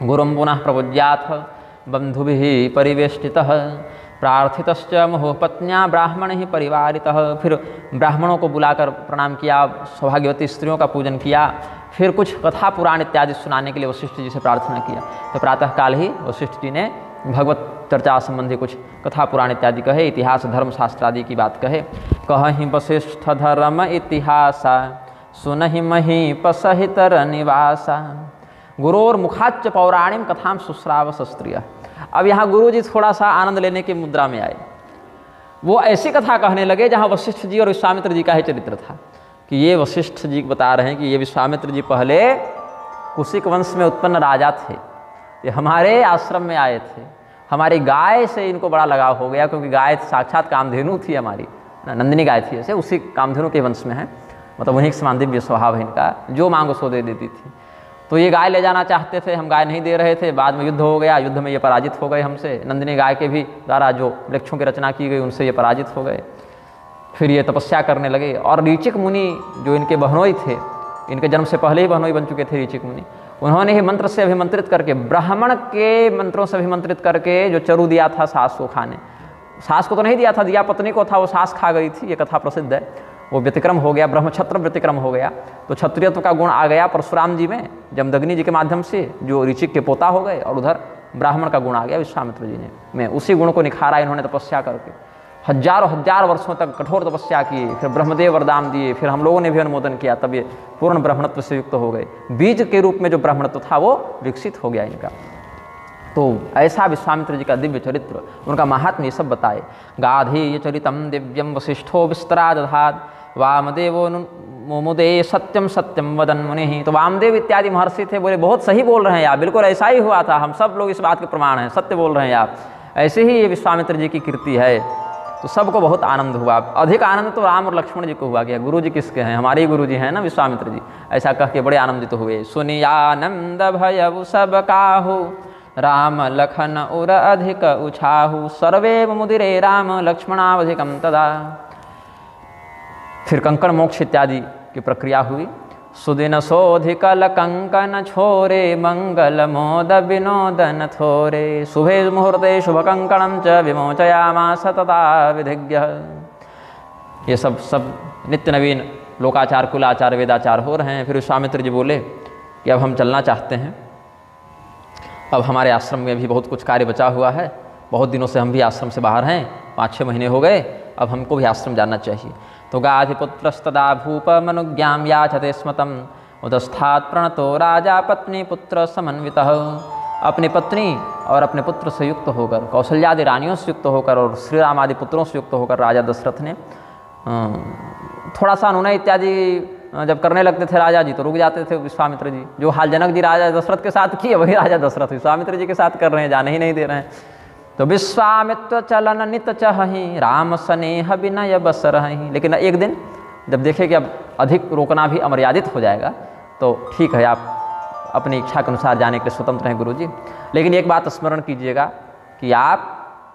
गुरुम पुनः प्रपूज्याथ बंधुभिः परिवेष्टितः, प्रार्थितश्च मुहुपत्न्या ब्राह्मण ही परिवारितः। फिर ब्राह्मणों को बुलाकर प्रणाम किया, सौभाग्यवती स्त्रियों का पूजन किया। फिर कुछ कथा पुराण इत्यादि सुनाने के लिए वशिष्ठ जी से प्रार्थना किया। तो प्रातःकाल ही वशिष्ठ जी ने भगवत चर्चा संबंधी कुछ कथा पुराण इत्यादि कहे, इतिहास धर्म शास्त्र आदि की बात कहे। कहि वशिष्ठ धर्म इतिहासा, सुनहि महीप सहित निवासा, गुरोर मुखाच्च पौराणिम कथाम सुश्राव शस्त्रिय। अब यहाँ गुरु जी थोड़ा सा आनंद लेने की मुद्रा में आए। वो ऐसी कथा कहने लगे जहाँ वशिष्ठ जी और विश्वामित्र जी का ही चरित्र था, कि ये वशिष्ठ जी बता रहे हैं कि ये विश्वामित्र जी पहले कुशिक वंश में उत्पन्न राजा थे, ये हमारे आश्रम में आए थे, हमारी गाय से इनको बड़ा लगाव हो गया, क्योंकि गाय साक्षात कामधेनु थी हमारी, नंदिनी गाय थी, ऐसे उसी कामधेनु के वंश में है, मतलब वहीं के समान दिव्य स्वभाव है इनका, जो मांगो सो दे देती थी। तो ये गाय ले जाना चाहते थे, हम गाय नहीं दे रहे थे। बाद में युद्ध हो गया, युद्ध में ये पराजित हो गए हमसे। नंदिनी गाय के भी द्वारा जो वृक्षों की रचना की गई उनसे ये पराजित हो गए। फिर ये तपस्या करने लगे, और ऋचिक मुनि जो इनके बहनोई थे, इनके जन्म से पहले ही बहनोई बन चुके थे ऋचिक मुनि, उन्होंने ही मंत्र से अभिमंत्रित करके, ब्राह्मण के मंत्रों से अभिमंत्रित करके जो चरु दिया था सास को खाने, सास को तो नहीं दिया था, दिया पत्नी को था, वो सास खा गई थी, ये कथा प्रसिद्ध है। वो व्यतिक्रम हो गया, ब्रह्मक्षत्र व्यतिक्रम हो गया, तो क्षत्रियत्व का गुण आ गया परशुराम जी में, जमदग्नि जी के माध्यम से जो ऋचिक के पोता हो गए, और उधर ब्राह्मण का गुण आ गया विश्वामित्र जी ने में। उसी गुण को निखारा इन्होंने तपस्या करके, हजारों हजार वर्षों तक कठोर तपस्या किए, फिर ब्रह्मदेव वरदान दिए, फिर हम लोगों ने भी अनुमोदन किया, तब ये पूर्ण ब्राह्मणत्व से युक्त हो गए। बीज के रूप में जो ब्राह्मणत्व था वो विकसित हो गया इनका। तो ऐसा विश्वामित्र जी का दिव्य चरित्र, उनका महात्म्य ये सब बताए। गाधीय चरितम दिव्यम वशिष्ठो विस्तरा दधात, वामदेवो मुमुदे सत्यम सत्यम वदन मुनि। तो वामदेव इत्यादि महर्षि थे, बोले बहुत सही बोल रहे हैं आप, बिल्कुल ऐसा ही हुआ था, हम सब लोग इस बात के प्रमाण हैं, सत्य बोल रहे हैं आप, ऐसे ही ये विश्वामित्र जी की कीर्ति है। तो सबको बहुत आनंद हुआ। अधिक आनंद तो राम और लक्ष्मण जी को हुआ कि गुरु जी किसके हैं, हमारे ही गुरु जी हैं ना विश्वामित्र जी, ऐसा कह के बड़े आनंदित हुए। सुनियानंद भयउ सब काहू, राम लखन उर अधिक उछाहू, सर्वे मुदिरे राम लक्ष्मणावधिकम तदा। फिर कंकण मोक्ष इत्यादि की प्रक्रिया हुई। सुदिन शोधिकल कंकन छोरे, मंगल मोद विनोदन थोरे, शुभे मुहूर्ते शुभ कंकणम च विमोचयामास तथा विधिज्ञ। ये सब नित्य नवीन लोकाचार कुलाचार वेदाचार हो रहे हैं। फिर विश्वामित्र जी बोले कि अब हम चलना चाहते हैं, अब हमारे आश्रम में भी बहुत कुछ कार्य बचा हुआ है, बहुत दिनों से हम भी आश्रम से बाहर हैं, 5-6 महीने हो गए, अब हमको भी आश्रम जाना चाहिए। तो गाधिपुत्रस्तदा भूप मनुज्ञां याचते स्मतम, उदस्थात् प्रणतो राजा पत्नी पुत्र समन्वितः। अपनी पत्नी और अपने पुत्र से युक्त होकर, कौशल्यादि रानियों से युक्त होकर और श्री राम आदि पुत्रों से युक्त होकर राजा दशरथ ने थोड़ा सा अनुनय इत्यादि जब करने लगते थे राजा जी, तो रुक जाते थे विश्वामित्र जी। जो हाल जनक जी राजा दशरथ के साथ किए, वही राजा दशरथ विश्वामित्र जी के साथ कर रहे हैं, जाने ही नहीं दे रहे हैं। तो विश्वामित्र चलन नित चहि, राम स्नेह विनय बस रही। लेकिन एक दिन जब देखे कि अब अधिक रोकना भी अमर्यादित हो जाएगा, तो ठीक है आप अपनी इच्छा के अनुसार जाने के लिए स्वतंत्र हैं गुरु जी। लेकिन एक बात स्मरण कीजिएगा कि आप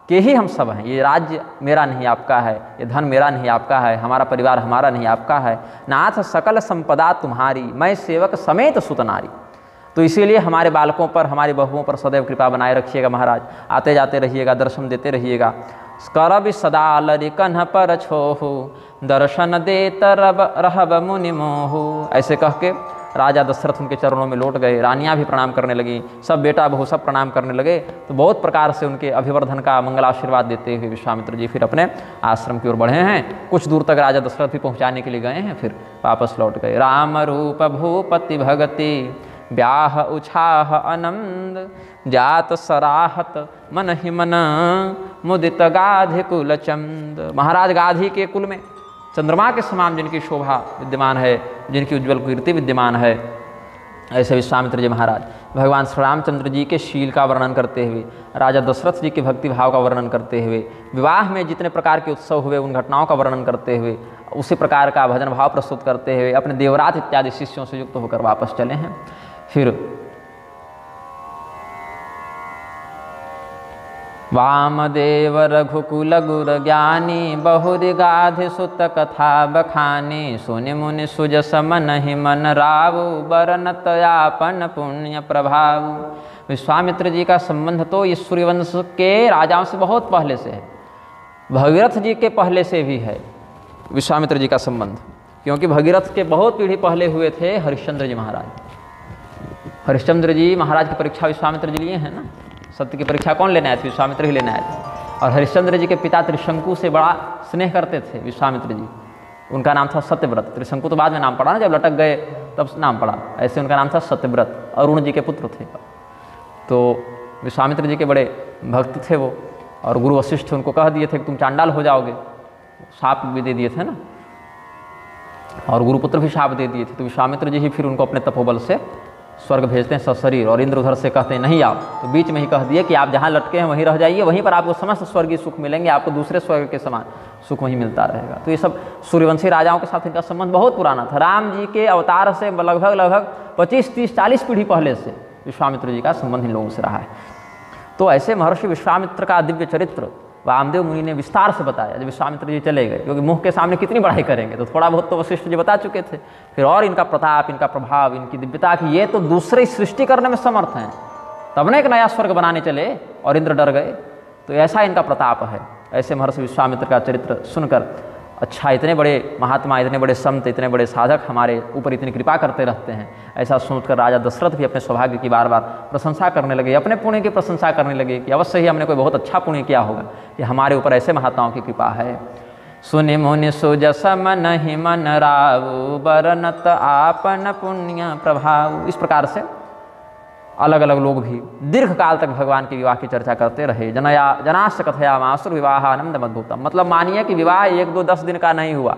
के ही हम सब हैं। ये राज्य मेरा नहीं आपका है, ये धन मेरा नहीं आपका है, हमारा परिवार हमारा नहीं आपका है। नाथ सकल संपदा तुम्हारी, मैं सेवक समेत सुतनारी। तो इसीलिए हमारे बालकों पर, हमारी बहुओं पर सदैव कृपा बनाए रखिएगा महाराज। आते जाते रहिएगा, दर्शन देते रहिएगा। करब सदा लरि कन्ह पर छोहु, दर्शन देत रहब मुनि मोहु। ऐसे कह के राजा दशरथ उनके चरणों में लौट गए। रानियां भी प्रणाम करने लगी, सब बेटा बहू सब प्रणाम करने लगे। तो बहुत प्रकार से उनके अभिवर्धन का मंगलाशीर्वाद देते हुए विश्वामित्र जी फिर अपने आश्रम की ओर बढ़े हैं। कुछ दूर तक राजा दशरथ भी पहुँचाने के लिए गए हैं, फिर वापस लौट गए। राम रूप भूपति भगति, ब्याह उछाह आनंद, जात सराहत मन ही मन, मुदित गाधि कुल चंद। महाराज गाधी के कुल में चंद्रमा के समान जिनकी शोभा विद्यमान है, जिनकी उज्ज्वल कीर्ति विद्यमान है, ऐसे विश्वामित्र जी महाराज भगवान श्री रामचंद्र जी के शील का वर्णन करते हुए, राजा दशरथ जी के भक्ति भाव का वर्णन करते हुए, विवाह में जितने प्रकार के उत्सव हुए उन घटनाओं का वर्णन करते हुए, उसी प्रकार का भजन भाव प्रस्तुत करते हुए अपने देवरात इत्यादि शिष्यों से युक्त होकर वापस चले हैं। फिर वामदेव रघुकुल गुर ज्ञानी, बहुरि गाधि सुत कथा बखानी, सुनि मुनि सुजस मन ही मन रावु, बरनत आपन पुण्य प्रभाव। विश्वामित्र जी का संबंध तो इस सूर्यवंश के राजाओं से बहुत पहले से है, भगीरथ जी के पहले से भी है विश्वामित्र जी का संबंध, क्योंकि भगीरथ के बहुत पीढ़ी पहले हुए थे हरिश्चंद्र जी महाराज। हरिश्चंद्र जी महाराज की परीक्षा विश्वामित्र जी लिए हैं ना। सत्य की परीक्षा कौन लेने आए थे? विश्वामित्र ही लेने आए थे। और हरिश्चंद्र जी के पिता त्रिशंकु से बड़ा स्नेह करते थे विश्वामित्र जी। उनका नाम था सत्यव्रत। त्रिशंकु तो बाद में नाम पड़ा ना, जब लटक गए तब नाम पड़ा। ऐसे उनका नाम था सत्यव्रत, अरुण जी के पुत्र थे। तो विश्वामित्र जी के बड़े भक्त थे वो। और गुरु वशिष्ठ उनको कह दिए थे कि तुम चांडाल हो जाओगे, शाप भी दे दिए थे ना, और गुरुपुत्र भी शाप दे दिए थे। तो विश्वामित्र जी ही फिर उनको अपने तपोबल से स्वर्ग भेजते हैं सशरीर, और इंद्र उधर से कहते हैं नहीं आओ। तो बीच में ही कह दिए कि आप जहाँ लटके हैं वहीं रह जाइए, वहीं पर आपको समस्त स्वर्गीय सुख मिलेंगे, आपको दूसरे स्वर्ग के समान सुख वहीं मिलता रहेगा। तो ये सब सूर्यवंशी राजाओं के साथ इनका संबंध बहुत पुराना था। राम जी के अवतार से लगभग 25, 30, 40 पीढ़ी पहले से विश्वामित्र जी का संबंध इन लोगों से रहा है। तो ऐसे महर्षि विश्वामित्र का दिव्य चरित्र वामदेव मुनि ने विस्तार से बताया जब विश्वामित्र जी चले गए, क्योंकि मुँह के सामने कितनी बढ़ाई करेंगे। तो थोड़ा बहुत तो वशिष्ठ जी बता चुके थे। फिर और इनका प्रताप, इनका प्रभाव, इनकी दिव्यता कि ये तो दूसरे सृष्टि करने में समर्थ हैं, तब न एक नया स्वर्ग बनाने चले और इंद्र डर गए। तो ऐसा इनका प्रताप है। ऐसे महर्षि विश्वामित्र का चरित्र सुनकर अच्छा, इतने बड़े महात्मा, इतने बड़े संत, इतने बड़े साधक हमारे ऊपर इतनी कृपा करते रहते हैं, ऐसा सोचकर राजा दशरथ भी अपने सौभाग्य की बार बार प्रशंसा करने लगे, अपने पुण्य की प्रशंसा करने लगे कि अवश्य ही हमने कोई बहुत अच्छा पुण्य किया होगा कि हमारे ऊपर ऐसे महात्माओं की कृपा है। सुनि मुनि सुजस मन ही मन रावु, बरनत आपन पुण्य प्रभाव। इस प्रकार से अलग अलग लोग भी दीर्घ काल तक भगवान के विवाह की चर्चा करते रहे। जनाश्च कथया मासुर विवाह आनंद मद्भुतम। मतलब मानिए कि विवाह 1, 2, 10 दिन का नहीं हुआ,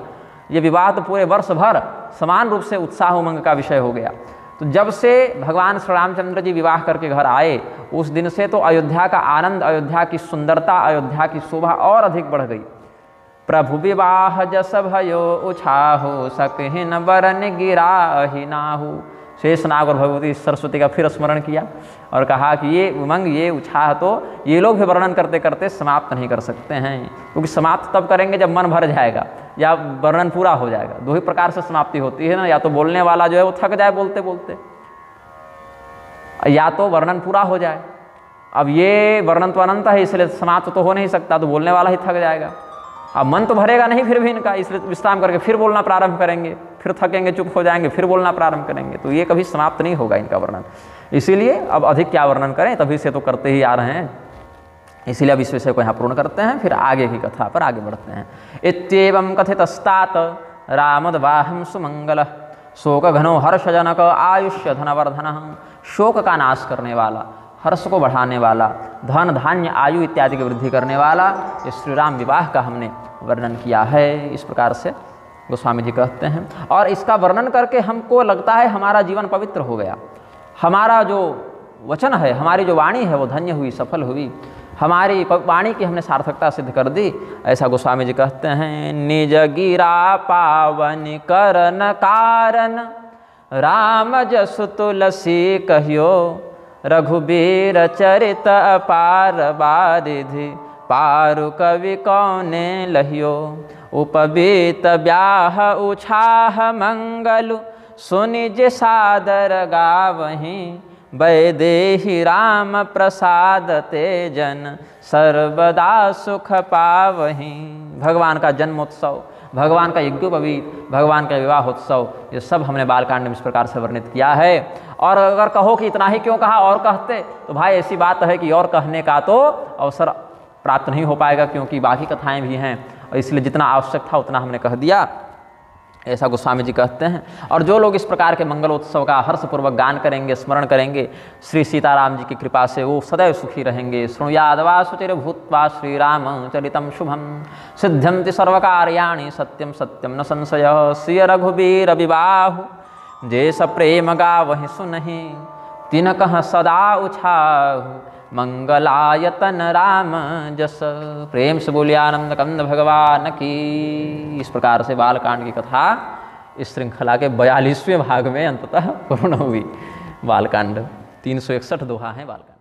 ये विवाह तो पूरे वर्ष भर समान रूप से उत्साह उमंग का विषय हो गया। तो जब से भगवान श्री रामचंद्र जी विवाह करके घर आए, उस दिन से तो अयोध्या का आनंद, अयोध्या की सुंदरता, अयोध्या की शोभा और अधिक बढ़ गई। प्रभु विवाह जस भयो उछाहो, सकहिन बरन गिराहि नाहु। शेषनाग और भगवती सरस्वती का फिर स्मरण किया और कहा कि ये उमंग, ये उत्साह तो ये लोग भी वर्णन करते करते समाप्त नहीं कर सकते हैं, क्योंकि समाप्त तब करेंगे जब मन भर जाएगा या वर्णन पूरा हो जाएगा। दो ही प्रकार से समाप्ति होती है ना, या तो बोलने वाला जो है वो थक जाए बोलते बोलते, या तो वर्णन पूरा हो जाए। अब ये वर्णन तो अनंत है, इसलिए समाप्त तो हो नहीं सकता, तो बोलने वाला ही थक जाएगा। अब मन तो भरेगा नहीं फिर भी इनका, इसलिए विश्राम करके फिर बोलना प्रारंभ करेंगे, फिर थकेंगे, चुप हो जाएंगे, फिर बोलना प्रारंभ करेंगे। तो ये कभी समाप्त नहीं होगा इनका वर्णन। इसीलिए अब अधिक क्या वर्णन करें, तभी से तो करते ही आ रहे हैं, इसीलिए अब इस विषय को यहाँ पूर्ण करते हैं, फिर आगे की कथा पर आगे बढ़ते हैं। इत्येवं कथितस्तात रामोद्वाहं सुमंगल, शोक घनो हर्षजनक आयुष्य धनवर्धन। शोक का नाश करने वाला, हर्ष को बढ़ाने वाला, धन धान्य आयु इत्यादि की वृद्धि करने वाला ये श्री राम विवाह का हमने वर्णन किया है। इस प्रकार से गोस्वामी जी कहते हैं, और इसका वर्णन करके हमको लगता है हमारा जीवन पवित्र हो गया, हमारा जो वचन है, हमारी जो वाणी है वो धन्य हुई, सफल हुई, हमारी वाणी की हमने सार्थकता सिद्ध कर दी। ऐसा गोस्वामी जी कहते हैं। निज गिरा पावन करन कारण, राम जस तुलसी कहियो, रघुबीर चरित अपार बारिधि, पारु कवि कौने लहियो। उपबीत ब्याह उछाह मंगलु, सुनि जे सादर गावहीं, वैदेही राम प्रसाद ते जन, सर्वदा सुख पावहीं। भगवान का जन्मोत्सव, भगवान का यज्ञोपवीत, भगवान का विवाहोत्सव, ये सब हमने बालकांड में इस प्रकार से वर्णित किया है। और अगर कहो कि इतना ही क्यों कहा, और कहते, तो भाई ऐसी बात है कि और कहने का तो अवसर प्राप्त नहीं हो पाएगा, क्योंकि बाकी कथाएं भी हैं, और इसलिए जितना आवश्यक था उतना हमने कह दिया, ऐसा गोस्वामी जी कहते हैं। और जो लोग इस प्रकार के मंगलोत्सव का हर्षपूर्वक गान करेंगे, स्मरण करेंगे, श्री सीताराम जी की कृपा से वो सदैव सुखी रहेंगे। शृणुयादवा सुचिर भूत्वा श्रीराम चरितम शुभम, सिद्ध्यन्ति सर्वकार्याणि सत्यम सत्यम न संशय। श्री रघुबीर विवाहु, जे स प्रेम गावहि सुनहि, तिन कह सदा उछाहु, मंगलायतन राम जस। प्रेम से बोलिए आनंद कंद भगवान की। इस प्रकार से बालकांड की कथा इस श्रृंखला के 42वें भाग में अंततः पूर्ण हुई। बालकांड 361 दोहा है बालकांड।